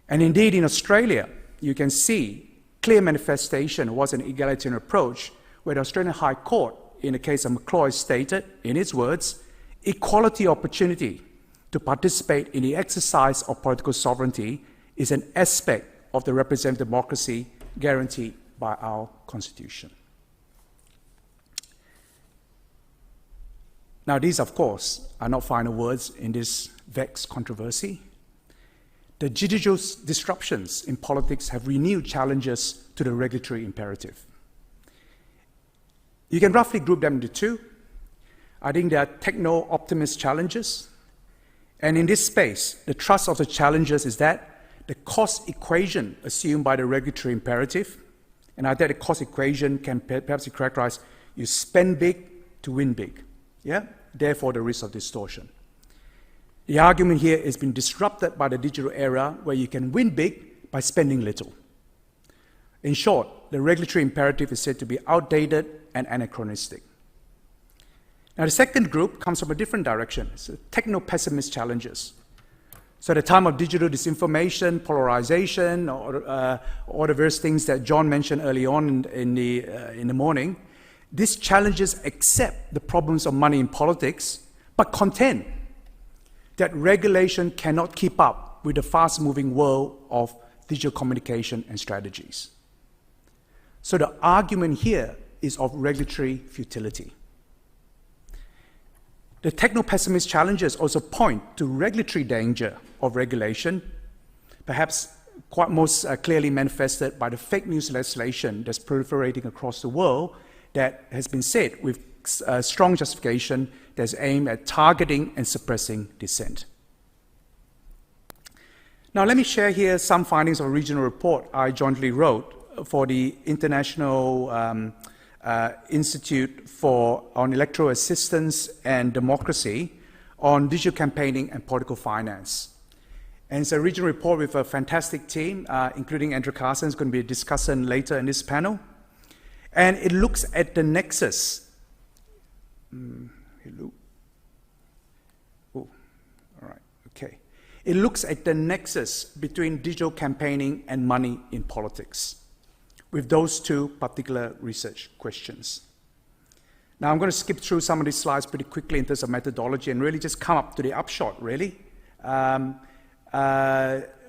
And indeed, in Australia, you can see clear manifestation was an egalitarian approach, where the Australian High Court, in the case of McCloy, stated, in its words, equality opportunity to participate in the exercise of political sovereignty is an aspect of the representative democracy guaranteed by our Constitution. Now, these, of course, are not final words in this vexed controversy. The digital disruptions in politics have renewed challenges to the regulatory imperative. You can roughly group them into 2. I think there are techno-optimist challenges. And in this space, the thrust of the challenges is that the cost equation assumed by the regulatory imperative, and I think the cost equation can perhaps be characterized, you spend big to win big. Yeah? Therefore, the risk of distortion. The argument here has been disrupted by the digital era where you can win big by spending little. In short, the regulatory imperative is said to be outdated and anachronistic. Now, the second group comes from a different direction. It's techno-pessimist challenges. So at the time of digital disinformation, polarization, or all the various things that John mentioned early on in the morning, these challenges accept the problems of money in politics, but contend that regulation cannot keep up with the fast-moving world of digital communication and strategies. So the argument here is of regulatory futility. The techno-pessimist challenges also point to regulatory danger of regulation, perhaps quite most clearly manifested by the fake news legislation that's proliferating across the world that has been said with strong justification that's aimed at targeting and suppressing dissent. Now, let me share here some findings of a regional report I jointly wrote for the International Institute on Electoral Assistance and Democracy on digital campaigning and political finance. And it's a regional report with a fantastic team, including Andrea Carson, is going to be a discussant later in this panel. And it looks at the nexus. It looks at the nexus between digital campaigning and money in politics, with those two particular research questions. Now, I'm going to skip through some of these slides pretty quickly in terms of methodology and really just come up to the upshot, really.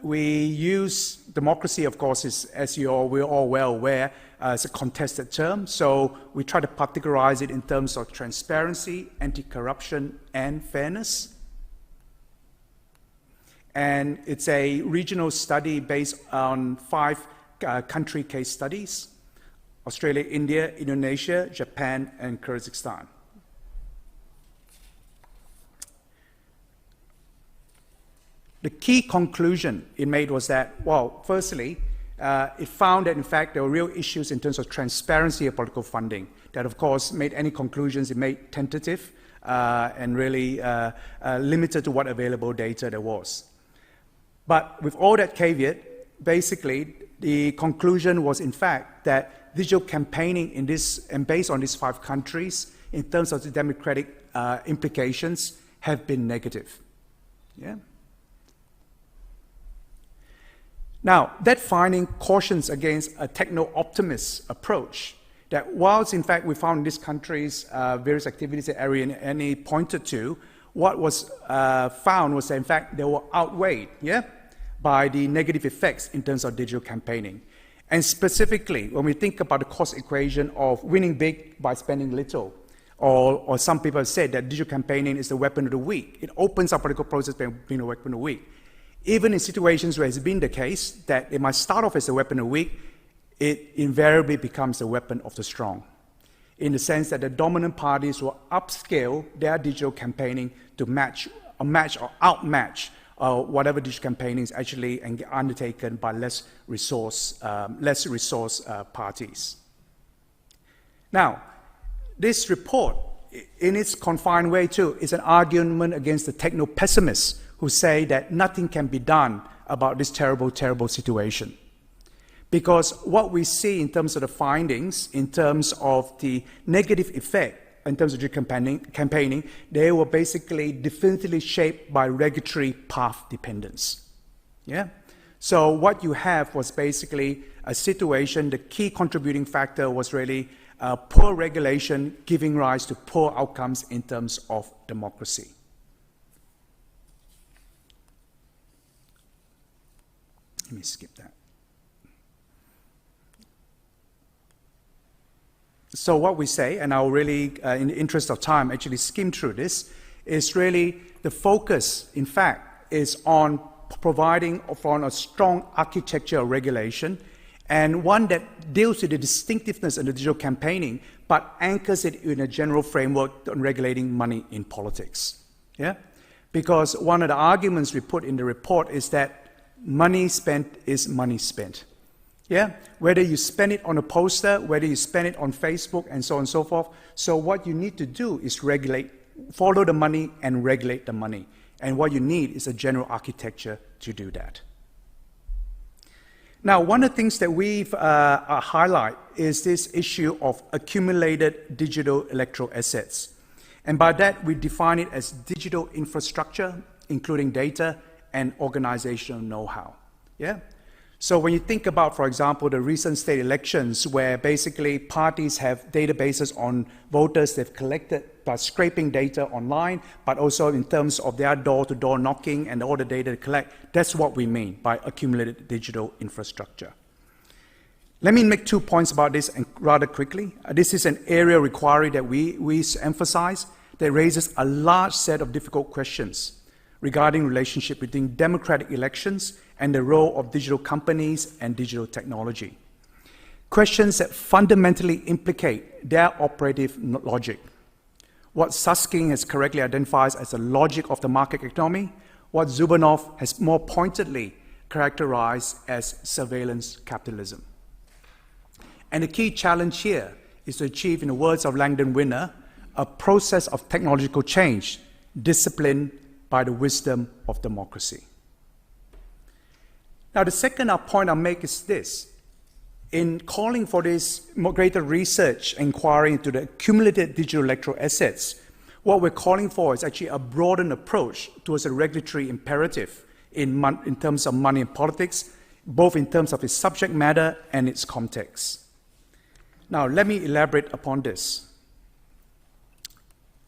We use democracy, of course, as we're all well aware, as a contested term. So we try to particularize it in terms of transparency, anti-corruption, and fairness. And it's a regional study based on 5 country case studies: Australia, India, Indonesia, Japan, and Kyrgyzstan. The key conclusion it made was that, well, firstly, it found that, in fact, there were real issues in terms of transparency of political funding that, of course, made any conclusions it made tentative and really limited to what available data there was. But with all that caveat, basically, the conclusion was, in fact, that digital campaigning in this, and based on these 5 countries, in terms of the democratic implications, have been negative. Yeah. Now, that finding cautions against a techno-optimist approach, that whilst, in fact, we found in these countries various activities that Ariadne pointed to, what was found was that, in fact, they were outweighed, by the negative effects in terms of digital campaigning. And specifically, when we think about the cost equation of winning big by spending little, or some people have said that digital campaigning is the weapon of the weak. It opens up political process by being a weapon of the weak. Even in situations where it's been the case that it might start off as a weapon of the weak, it invariably becomes a weapon of the strong, in the sense that the dominant parties will upscale their digital campaigning to match or outmatch whatever digital campaigning is actually undertaken by less resource parties. Now, this report, in its confined way too, is an argument against the techno-pessimists who say that nothing can be done about this terrible, terrible situation. Because what we see in terms of the findings, in terms of the negative effect, in terms of digital campaigning, they were basically definitively shaped by regulatory path dependence. Yeah? So what you have was basically a situation, the key contributing factor was really poor regulation giving rise to poor outcomes in terms of democracy. Let me skip that. So what we say, and I'll really, in the interest of time, actually skim through this, is really the focus, in fact, is on providing a strong architecture of regulation, and one that deals with the distinctiveness of the digital campaigning, but anchors it in a general framework on regulating money in politics. Yeah? Because one of the arguments we put in the report is that money spent is money spent. Yeah, whether you spend it on a poster, whether you spend it on Facebook, and so on and so forth. So what you need to do is follow the money and regulate the money. And what you need is a general architecture to do that. Now, one of the things that we've highlight is this issue of accumulated digital electoral assets. And by that, we define it as digital infrastructure, including data and organizational know-how. Yeah? So when you think about, for example, the recent state elections where basically parties have databases on voters they've collected by scraping data online, but also in terms of their door-to-door knocking and all the data they collect, that's what we mean by accumulated digital infrastructure. Let me make 2 points about this and rather quickly. This is an area of inquiry that we emphasize that raises a large set of difficult questions regarding relationship between democratic elections and the role of digital companies and digital technology. Questions that fundamentally implicate their operative logic. What Susskind has correctly identified as the logic of the market economy, what Zubanov has more pointedly characterized as surveillance capitalism. And the key challenge here is to achieve, in the words of Langdon Winner, a process of technological change disciplined by the wisdom of democracy. Now, the second point I'll make is this. In calling for this greater research inquiry into the accumulated digital electoral assets, what we're calling for is actually a broadened approach towards a regulatory imperative in terms of money and politics, both in terms of its subject matter and its context. Now, let me elaborate upon this.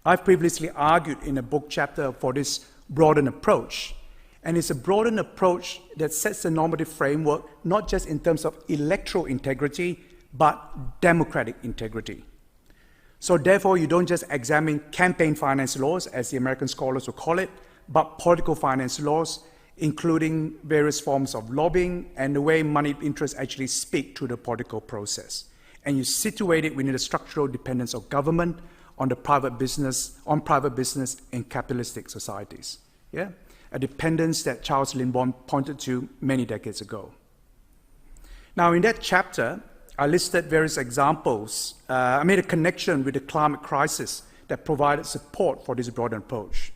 I've previously argued in a book chapter for this broadened approach, and it's a broadened approach that sets the normative framework not just in terms of electoral integrity, but democratic integrity. So therefore, you don't just examine campaign finance laws, as the American scholars would call it, but political finance laws, including various forms of lobbying and the way money interests actually speak to the political process. And you situate it within the structural dependence of government on private business in capitalistic societies. Yeah? A dependence that Charles Lindborn pointed to many decades ago. Now, in that chapter, I listed various examples. I made a connection with the climate crisis that provided support for this broad approach.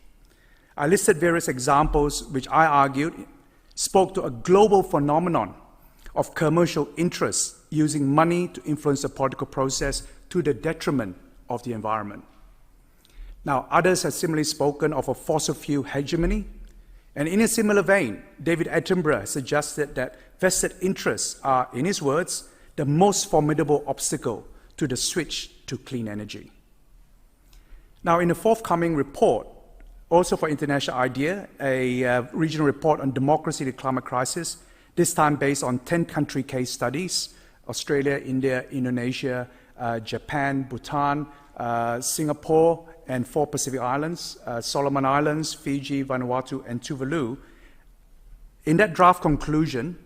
I listed various examples which I argued spoke to a global phenomenon of commercial interests using money to influence the political process to the detriment of the environment. Now, others have similarly spoken of a fossil fuel hegemony, and in a similar vein, David Attenborough suggested that vested interests are, in his words, the most formidable obstacle to the switch to clean energy. Now, in the forthcoming report, also for International IDEA, a regional report on democracy and the climate crisis, this time based on 10-country case studies, Australia, India, Indonesia, Japan, Bhutan, Singapore, and 4 Pacific Islands, Solomon Islands, Fiji, Vanuatu, and Tuvalu. In that draft conclusion,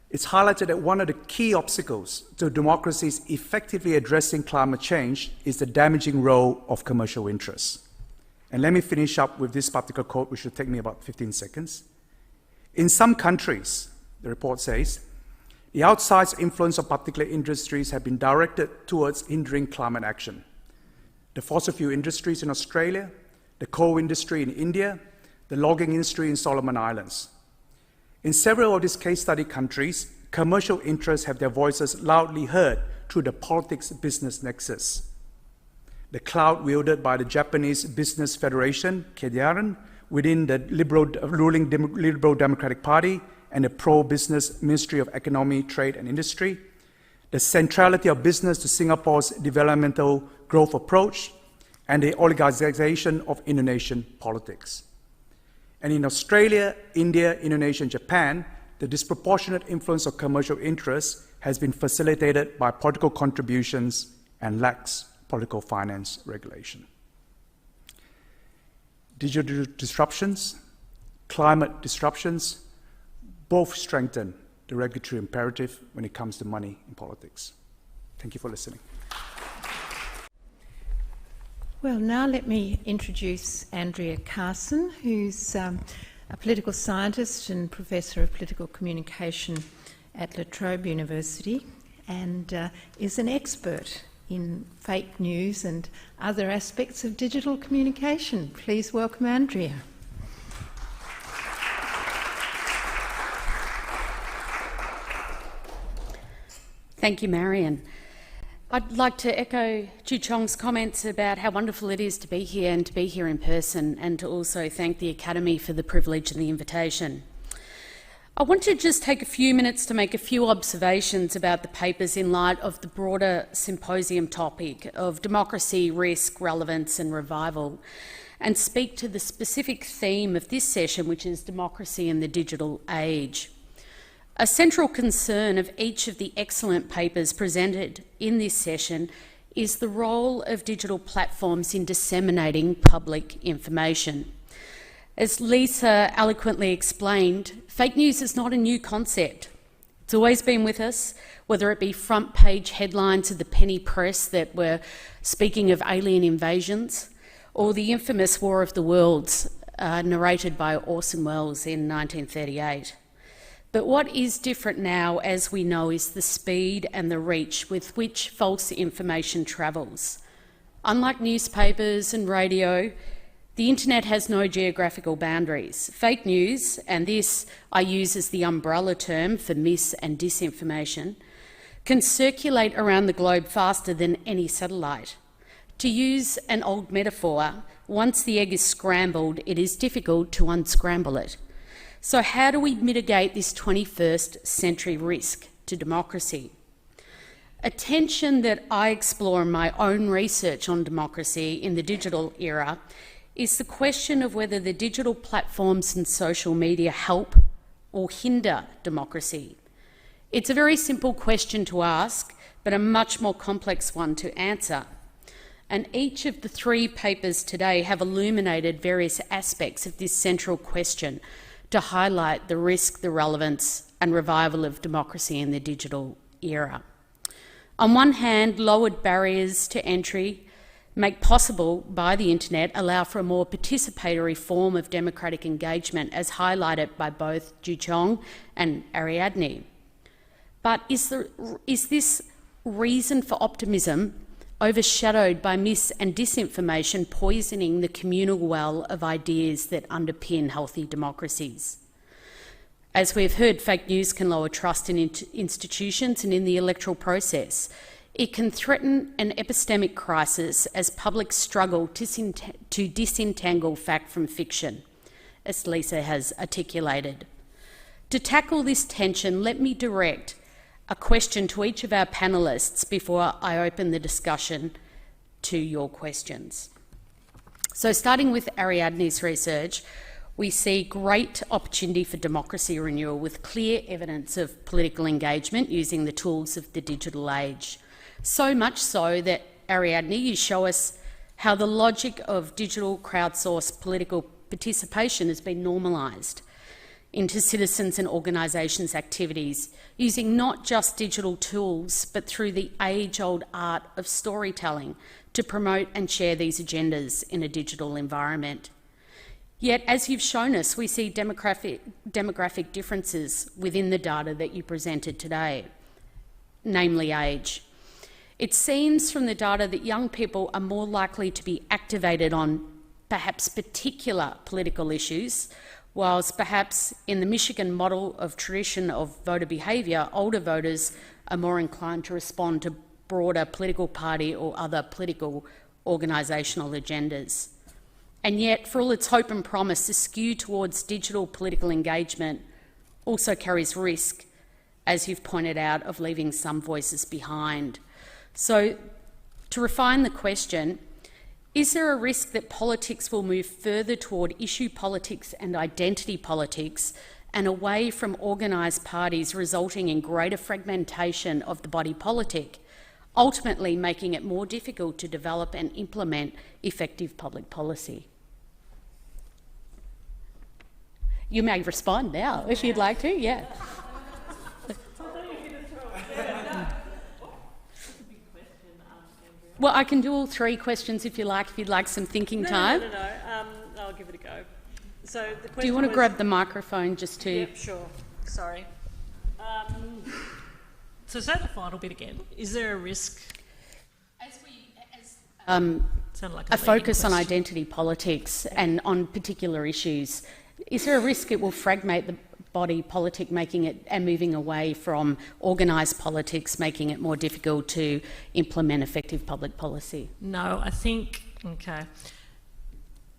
it's highlighted that one of the key obstacles to democracies effectively addressing climate change is the damaging role of commercial interests. And let me finish up with this particular quote, which will take me about 15 seconds. In some countries, the report says, the outsized influence of particular industries have been directed towards hindering climate action. The fossil fuel industries in Australia, the coal industry in India, the logging industry in Solomon Islands. In several of these case study countries, commercial interests have their voices loudly heard through the politics-business nexus. The clout wielded by the Japanese Business Federation, Keidaran, within the ruling Liberal Democratic Party and the pro-business Ministry of Economy, Trade and Industry, the centrality of business to Singapore's developmental growth approach, and the oligarchization of Indonesian politics. And in Australia, India, Indonesia, and Japan, the disproportionate influence of commercial interests has been facilitated by political contributions and lacks political finance regulation. Digital disruptions, climate disruptions, both strengthen the regulatory imperative when it comes to money in politics. Thank you for listening. Well, now let me introduce Andrea Carson, who's a political scientist and professor of political communication at La Trobe University and is an expert in fake news and other aspects of digital communication. Please welcome Andrea. Thank you, Marian. I'd like to echo Joo-Cheong's comments about how wonderful it is to be here and to be here in person, and to also thank the Academy for the privilege and the invitation. I want to just take a few minutes to make a few observations about the papers in light of the broader symposium topic of democracy, risk, relevance and revival, and speak to the specific theme of this session, which is democracy in the digital age. A central concern of each of the excellent papers presented in this session is the role of digital platforms in disseminating public information. As Lisa eloquently explained, fake news is not a new concept. It's always been with us, whether it be front page headlines of the penny press that were speaking of alien invasions, or the infamous War of the Worlds narrated by Orson Welles in 1938. But what is different now, as we know, is the speed and the reach with which false information travels. Unlike newspapers and radio, the internet has no geographical boundaries. Fake news, and this I use as the umbrella term for mis- and disinformation, can circulate around the globe faster than any satellite. To use an old metaphor, once the egg is scrambled, it is difficult to unscramble it. So how do we mitigate this 21st century risk to democracy? A tension that I explore in my own research on democracy in the digital era is the question of whether the digital platforms and social media help or hinder democracy. It's a very simple question to ask, but a much more complex one to answer. And each of the three papers today have illuminated various aspects of this central question to highlight the risk, the relevance and revival of democracy in the digital era. On one hand, lowered barriers to entry made possible by the internet allow for a more participatory form of democratic engagement, as highlighted by both Joo-Cheong and Ariadne. But is this reason for optimism overshadowed by mis- and disinformation poisoning the communal well of ideas that underpin healthy democracies? As we've heard, fake news can lower trust in institutions and in the electoral process. It can threaten an epistemic crisis as publics struggle to disentangle fact from fiction, as Lisa has articulated. To tackle this tension, let me direct a question to each of our panellists before I open the discussion to your questions. So starting with Ariadne's research, we see great opportunity for democracy renewal with clear evidence of political engagement using the tools of the digital age. So much so that, Ariadne, you show us how the logic of digital crowdsourced political participation has been normalised into citizens and organisations' activities, using not just digital tools, but through the age-old art of storytelling to promote and share these agendas in a digital environment. Yet, as you've shown us, we see demographic differences within the data that you presented today, namely age. It seems from the data that young people are more likely to be activated on perhaps particular political issues, whilst perhaps in the Michigan model of tradition of voter behaviour, older voters are more inclined to respond to broader political party or other political organisational agendas. And yet, for all its hope and promise, the skew towards digital political engagement also carries risk, as you've pointed out, of leaving some voices behind. So, to refine the question, is there a risk that politics will move further toward issue politics and identity politics and away from organised parties, resulting in greater fragmentation of the body politic, ultimately making it more difficult to develop and implement effective public policy? You may respond now if you'd like to, yeah. Well, I can do all three questions if you'd like some thinking time. No. I'll give it a go. So the question Do you want to was, grab the microphone just to... Yep, sure. Sorry. So say the final bit again. Is there a risk? Sounded like a focus on identity politics and on particular issues, is there a risk it will fragment the body politic, making it and moving away from organised politics, making it more difficult to implement effective public policy? No, I think, okay,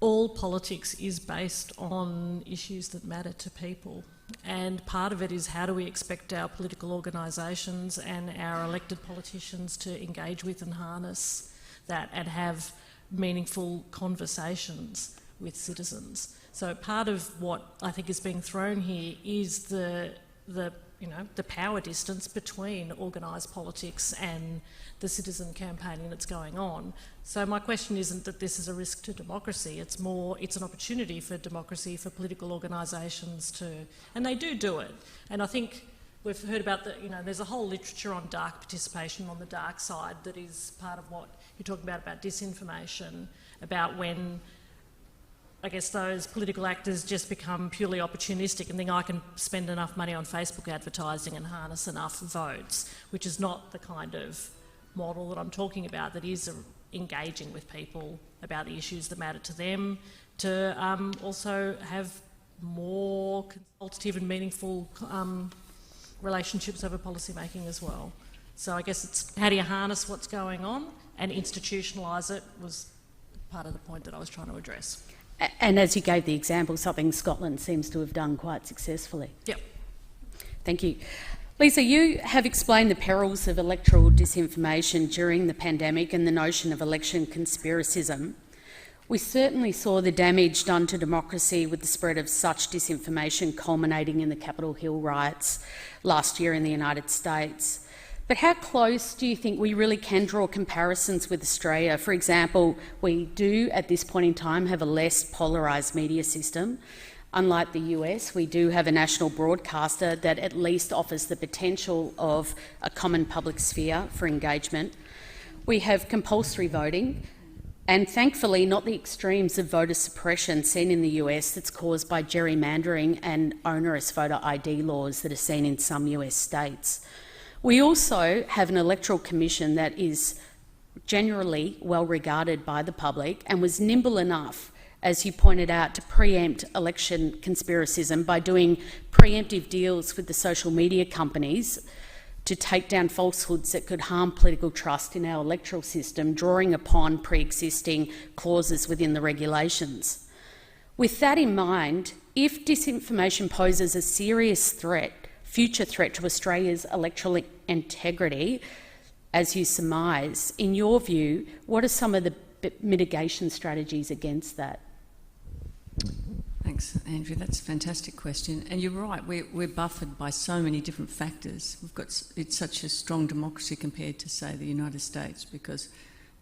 all politics is based on issues that matter to people. And part of it is how do we expect our political organisations and our elected politicians to engage with and harness that and have meaningful conversations with citizens. So part of what I think is being thrown here is the power distance between organised politics and the citizen campaigning that's going on. So my question isn't that this is a risk to democracy, it's an opportunity for democracy, for political organisations to, and they do it. And I think we've heard about there's a whole literature on dark participation on the dark side that is part of what you're talking about disinformation, about when I guess those political actors just become purely opportunistic and think I can spend enough money on Facebook advertising and harness enough votes, which is not the kind of model that I'm talking about, that is engaging with people about the issues that matter to them, to also have more consultative and meaningful relationships over policy making as well. So I guess it's how do you harness what's going on and institutionalise it was part of the point that I was trying to address. And as you gave the example, something Scotland seems to have done quite successfully. Yep. Thank you. Lisa, you have explained the perils of electoral disinformation during the pandemic and the notion of election conspiracism. We certainly saw the damage done to democracy with the spread of such disinformation culminating in the Capitol Hill riots last year in the United States. But how close do you think we really can draw comparisons with Australia? For example, we do at this point in time have a less polarised media system. Unlike the US, we do have a national broadcaster that at least offers the potential of a common public sphere for engagement. We have compulsory voting, and thankfully not the extremes of voter suppression seen in the US that's caused by gerrymandering and onerous voter ID laws that are seen in some US states. We also have an electoral commission that is generally well regarded by the public and was nimble enough, as you pointed out, to preempt election conspiracism by doing preemptive deals with the social media companies to take down falsehoods that could harm political trust in our electoral system, drawing upon pre-existing clauses within the regulations. With that in mind, if disinformation poses a serious threat, future threat to Australia's electoral integrity, as you surmise, in your view, what are some of the mitigation strategies against that? Thanks, Andrea. That's a fantastic question. And you're right, we're buffered by so many different factors. It's such a strong democracy compared to, say, the United States, because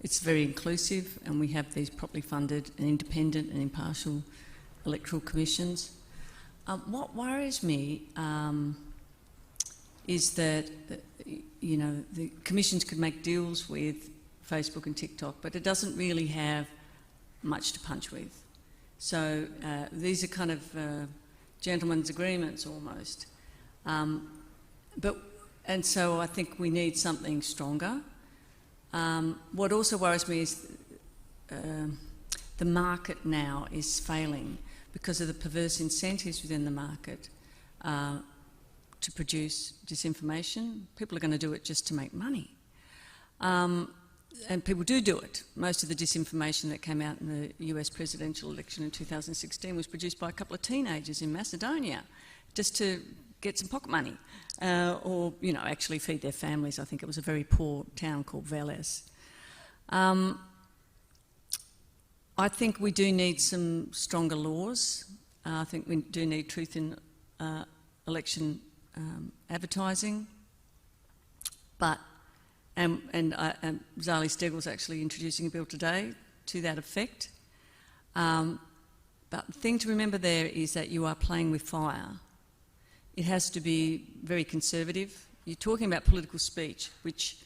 it's very inclusive and we have these properly funded and independent and impartial electoral commissions. What worries me is that, you know, the commissions could make deals with Facebook and TikTok, but it doesn't really have much to punch with. So these are kind of gentlemen's agreements almost. And so I think we need something stronger. What also worries me is the market now is failing because of the perverse incentives within the market to produce disinformation. People are going to do it just to make money. And people do it. Most of the disinformation that came out in the US presidential election in 2016 was produced by a couple of teenagers in Macedonia just to get some pocket money or, you know, actually feed their families. I think it was a very poor town called Veles. I think we do need some stronger laws. I think we do need truth in election advertising, but and Zali Steggall's actually introducing a bill today to that effect. But the thing to remember there is that you are playing with fire. It has to be very conservative. You're talking about political speech, which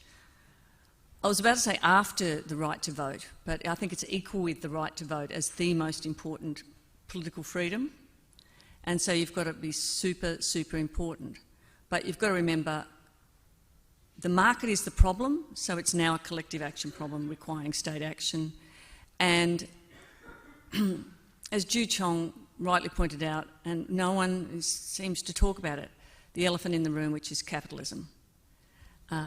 I was about to say after the right to vote, but I think it's equal with the right to vote as the most important political freedom. And so you've got to be super, super important. But you've got to remember the market is the problem, so it's now a collective action problem requiring state action. And as Joo-Cheong rightly pointed out, and no one seems to talk about it, the elephant in the room, which is capitalism.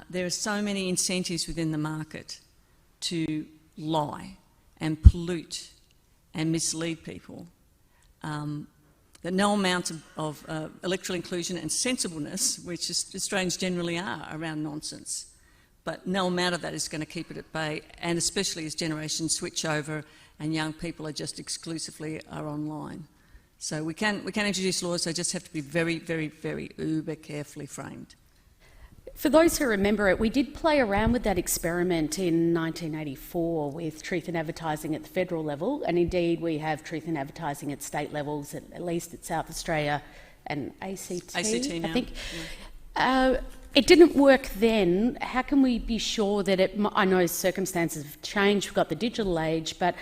There are so many incentives within the market to lie and pollute and mislead people that no amount of electoral inclusion and sensibleness, which Australians generally are around nonsense, but no amount of that is going to keep it at bay, and especially as generations switch over and young people are just exclusively online. So we can introduce laws, they just have to be very, very, very uber carefully framed. For those who remember it, we did play around with that experiment in 1984 with truth in advertising at the federal level, and indeed we have truth in advertising at state levels, at least at South Australia and ACT now, I think. Yeah. It didn't work then. How can we be sure that I know circumstances have changed, we've got the digital age, but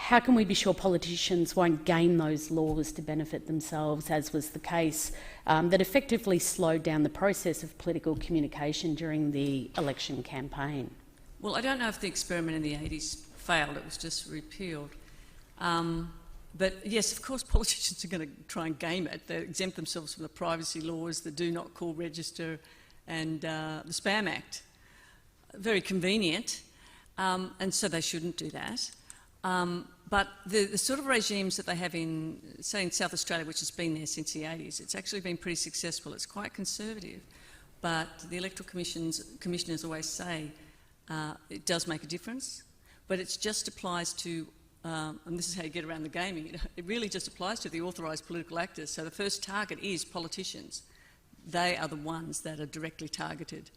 how can we be sure politicians won't game those laws to benefit themselves, as was the case, that effectively slowed down the process of political communication during the election campaign? Well, I don't know if the experiment in the 80s failed, it was just repealed. But yes, of course, politicians are going to try and game it. They exempt themselves from the privacy laws, the Do Not Call Register, and the Spam Act. Very convenient, and so they shouldn't do that. But the sort of regimes that they have in, say, in South Australia, which has been there since the 80s, it's actually been pretty successful. It's quite conservative, but the electoral commissioners always say it does make a difference, but it just applies to, and this is how you get around the gaming, it really just applies to the authorised political actors. So the first target is politicians. They are the ones that are directly targeted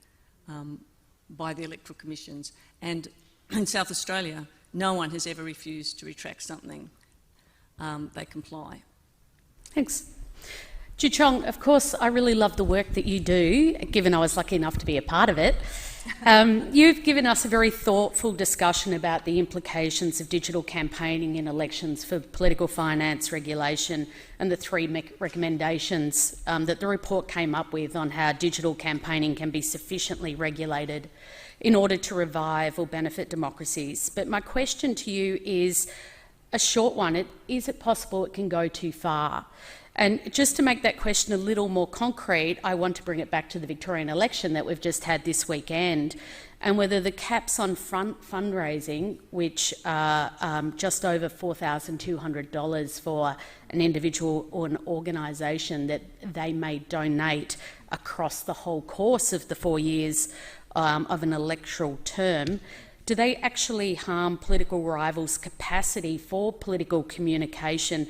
by the electoral commissions. And in South Australia, no one has ever refused to retract something. They comply. Thanks. Joo-Cheong, of course, I really love the work that you do, given I was lucky enough to be a part of it. You've given us a very thoughtful discussion about the implications of digital campaigning in elections for political finance regulation and the three recommendations that the report came up with on how digital campaigning can be sufficiently regulated in order to revive or benefit democracies. But my question to you is a short one. Is it possible it can go too far? And just to make that question a little more concrete, I want to bring it back to the Victorian election that we've just had this weekend, and whether the caps on fundraising, which are just over $4,200 for an individual or an organisation that they may donate across the whole course of the 4 years of an electoral term, do they actually harm political rivals' capacity for political communication,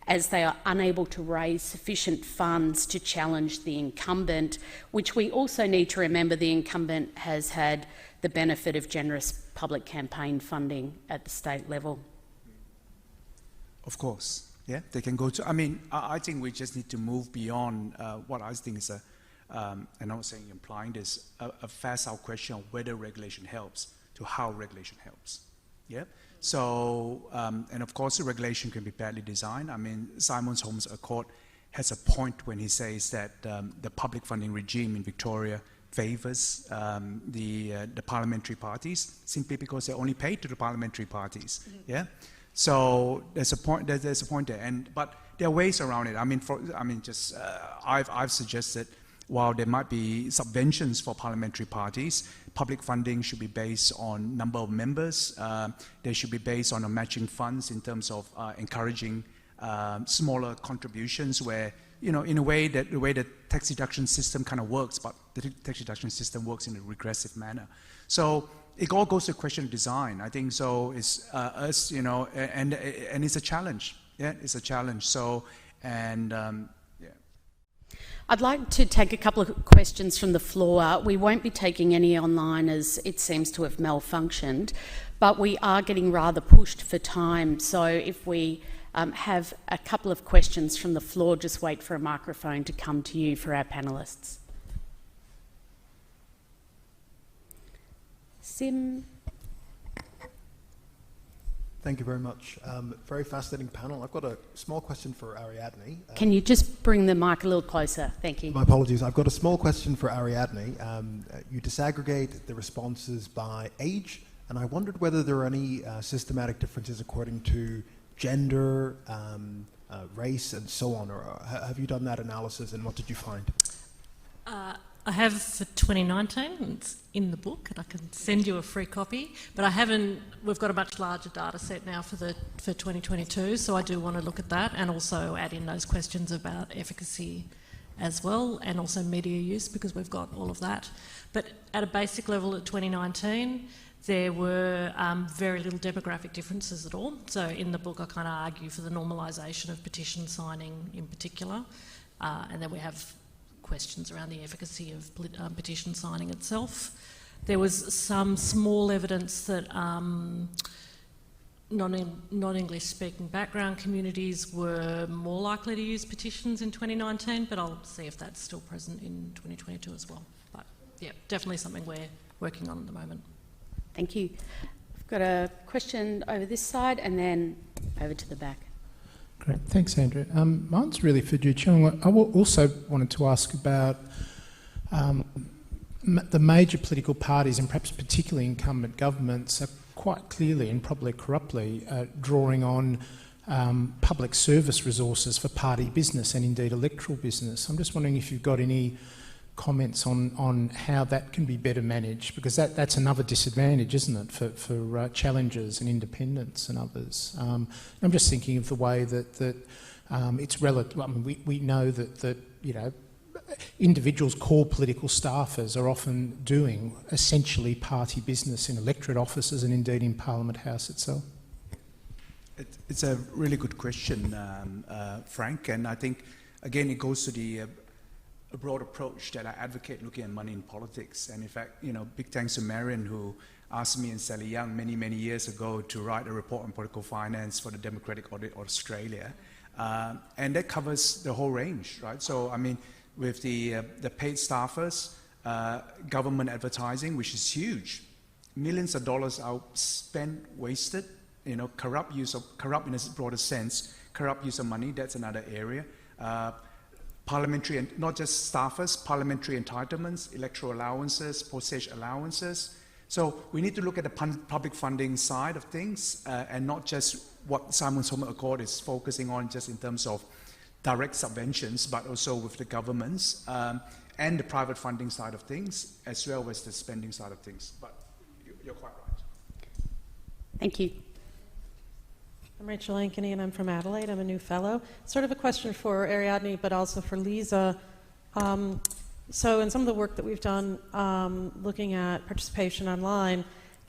as they are unable to raise sufficient funds to challenge the incumbent, which we also need to remember the incumbent has had the benefit of generous public campaign funding at the state level? Of course, yeah, they can go to, I mean, I think we just need to move beyond what I think is and I'm not saying implying this, a facile question of whether regulation helps to how regulation helps, yeah? So, and of course, the regulation can be badly designed. I mean, Simon Holmes Accord has a point when he says that the public funding regime in Victoria favours the parliamentary parties simply because they're only paid to the parliamentary parties. Yeah. So there's a point. There's a point there, but there are ways around it. I mean, I've suggested, while there might be subventions for parliamentary parties, public funding should be based on number of members. They should be based on matching funds in terms of encouraging smaller contributions, where, you know, in a way that the way the tax deduction system kind of works, but the tax deduction system works in a regressive manner. So it all goes to a question of design. I think so. It's us, you know, and it's a challenge. Yeah, it's a challenge. So I'd like to take a couple of questions from the floor. We won't be taking any online, as it seems to have malfunctioned, but we are getting rather pushed for time. So if we have a couple of questions from the floor, just wait for a microphone to come to you for our panellists. Sim. Thank you very much. Very fascinating panel. I've got a small question for Ariadne. Can you just bring the mic a little closer? Thank you. My apologies. I've got a small question for Ariadne. You disaggregate the responses by age, and I wondered whether there are any systematic differences according to gender, race, and so on, or have you done that analysis, and what did you find? I have for 2019, it's in the book, and I can send you a free copy, but I haven't, we've got a much larger data set now for 2022, so I do want to look at that and also add in those questions about efficacy as well, and also media use, because we've got all of that. But at a basic level at 2019, there were very little demographic differences at all. So in the book, I kind of argue for the normalisation of petition signing in particular, and then we have questions around the efficacy of petition signing itself. There was some small evidence that non-English speaking background communities were more likely to use petitions in 2019, but I'll see if that's still present in 2022 as well. But yeah, definitely something we're working on at the moment. Thank you. I've got a question over this side and then over to the back. Great, thanks, Andrea. Mine's really for Joo-Cheong. I also wanted to ask about the major political parties, and perhaps particularly incumbent governments, are quite clearly and probably corruptly drawing on public service resources for party business and indeed electoral business. I'm just wondering if you've got any comments on how that can be better managed, because that's another disadvantage, isn't it, for challengers and independents and others. I'm just thinking of the way that it's relative. I mean, we know that you know, individuals called political staffers are often doing essentially party business in electorate offices and indeed in Parliament House itself. It's a really good question, Frank, and I think, again, it goes to the a broad approach that I advocate looking at money in politics. And in fact, you know, big thanks to Marian, who asked me and Sally Young many, many years ago to write a report on political finance for the Democratic Audit Australia. And that covers the whole range, right? So, I mean, with the paid staffers, government advertising, which is huge. Millions of dollars are spent, wasted, you know, corrupt in a broader sense, corrupt use of money, that's another area. Parliamentary, and not just staffers, parliamentary entitlements, electoral allowances, postage allowances. So we need to look at the public funding side of things and not just what Simon's Home Accord is focusing on just in terms of direct subventions, but also with the governments and the private funding side of things, as well as the spending side of things. But you're quite right. Thank you. I'm Rachel Ankeny and I'm from Adelaide. I'm a new fellow. Sort of a question for Ariadne, but also for Lisa. So in some of the work that we've done looking at participation online,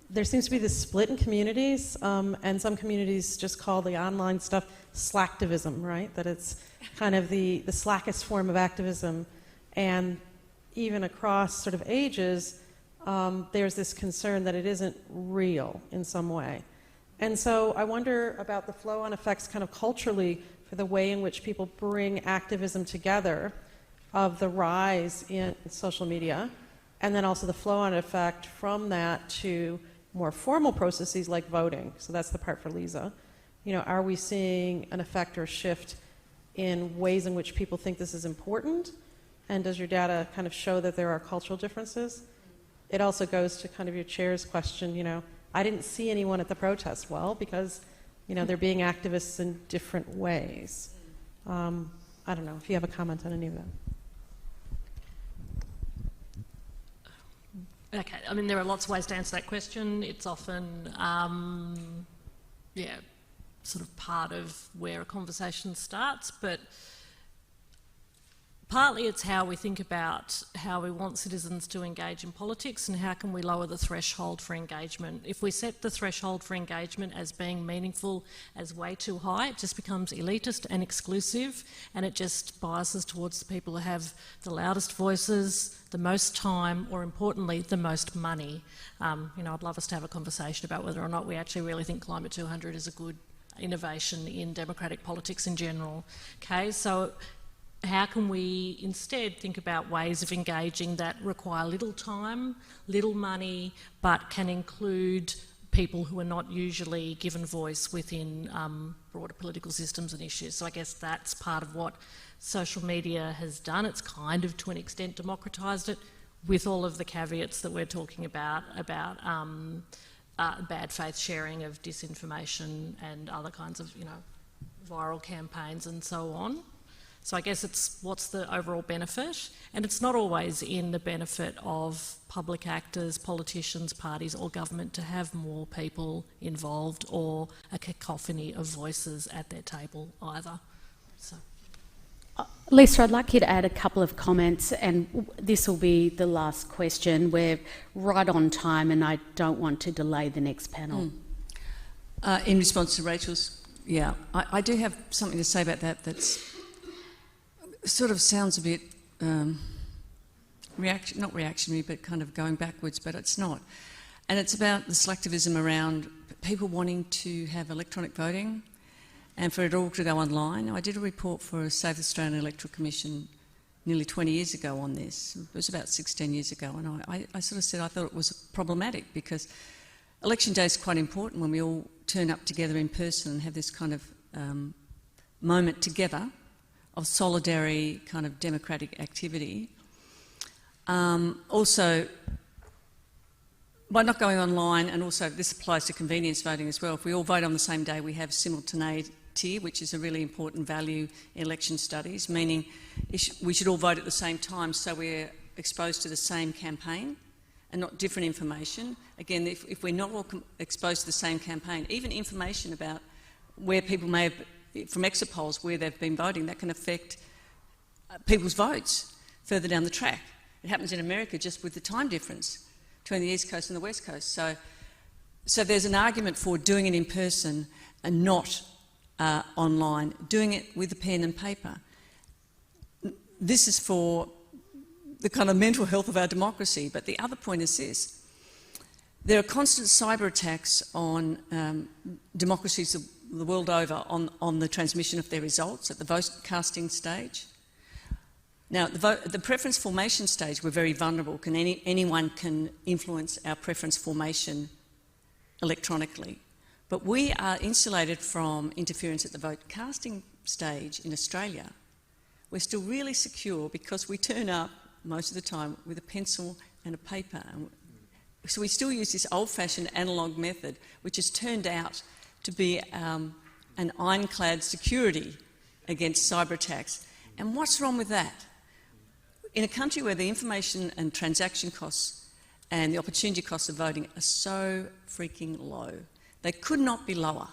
there seems to be this split in communities, and some communities just call the online stuff slacktivism, right? That it's kind of the slackest form of activism. And even across sort of ages, there's this concern that it isn't real in some way. And so I wonder about the flow-on effects kind of culturally for the way in which people bring activism together, of the rise in social media, and then also the flow-on effect from that to more formal processes like voting. So that's the part for Lisa. You know, are we seeing an effect or shift in ways in which people think this is important? And does your data kind of show that there are cultural differences? It also goes to kind of your chair's question, you know, I didn't see anyone at the protest. Well, because, you know, they're being activists in different ways. I don't know if you have a comment on any of that. Okay, I mean, there are lots of ways to answer that question. It's often, sort of part of where a conversation starts, but partly it's how we think about how we want citizens to engage in politics and how can we lower the threshold for engagement. If we set the threshold for engagement as being meaningful as way too high, it just becomes elitist and exclusive, and it just biases towards the people who have the loudest voices, the most time, or importantly, the most money. You know, I'd love us to have a conversation about whether or not we actually really think Climate 200 is a good innovation in democratic politics in general. Okay, so how can we instead think about ways of engaging that require little time, little money, but can include people who are not usually given voice within broader political systems and issues? So I guess that's part of what social media has done. It's kind of, to an extent, democratised it, with all of the caveats that we're talking about bad faith sharing of disinformation and other kinds of, you know, viral campaigns and so on. So I guess it's what's the overall benefit, and it's not always in the benefit of public actors, politicians, parties or government to have more people involved or a cacophony of voices at their table either. So. Lisa, I'd like you to add a couple of comments, and this will be the last question. We're right on time and I don't want to delay the next panel. In response to Rachel's, I do have something to say about that that's sort of sounds a bit not reactionary, but kind of going backwards, but it's not. And it's about the selectivism around people wanting to have electronic voting and for it all to go online. I did a report for a Save Australian Electoral Commission nearly 20 years ago on this. It was about 16 years ago, and I sort of said I thought it was problematic because election day is quite important when we all turn up together in person and have this kind of moment together of solidarity, kind of democratic activity. Also, by not going online, and also this applies to convenience voting as well, if we all vote on the same day, we have simultaneity, which is a really important value in election studies, meaning we should all vote at the same time so we're exposed to the same campaign and not different information. Again, if we're not all exposed to the same campaign, even information about where people may have, from exit polls, where they've been voting, that can affect people's votes further down the track. It happens in America just with the time difference between the East Coast and the West Coast. So there's an argument for doing it in person and not online, doing it with a pen and paper. This is for the kind of mental health of our democracy. But the other point is this. There are constant cyber attacks on democracies the world over on the transmission of their results at the vote casting stage. Now, the preference formation stage, we're very vulnerable. Anyone can influence our preference formation electronically. But we are insulated from interference at the vote casting stage in Australia. We're still really secure because we turn up most of the time with a pencil and a paper. So we still use this old-fashioned analogue method, which has turned out to be an ironclad security against cyber attacks. And what's wrong with that? In a country where the information and transaction costs and the opportunity costs of voting are so freaking low, they could not be lower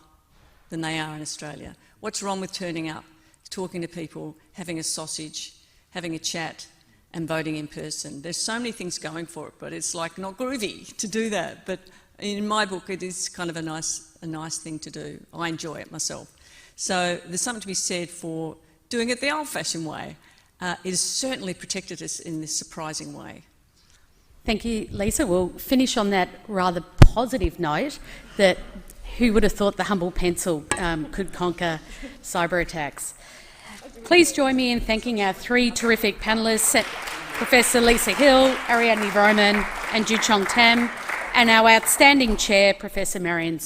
than they are in Australia. What's wrong with turning up, talking to people, having a sausage, having a chat, and voting in person? There's so many things going for it, but it's like not groovy to do that. But in my book, it is kind of a nice thing to do. I enjoy it myself. So there's something to be said for doing it the old-fashioned way. It has certainly protected us in this surprising way. Thank you, Lisa. We'll finish on that rather positive note that who would have thought the humble pencil could conquer cyber attacks. Please join me in thanking our three terrific panellists, Professor Lisa Hill, Ariadne Vromen and Joo-Cheong Tham, and our outstanding chair, Professor Marian.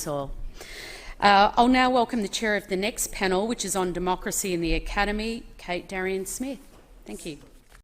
I'll now welcome the chair of the next panel, which is on democracy in the academy, Kate Darian-Smith. Thank you.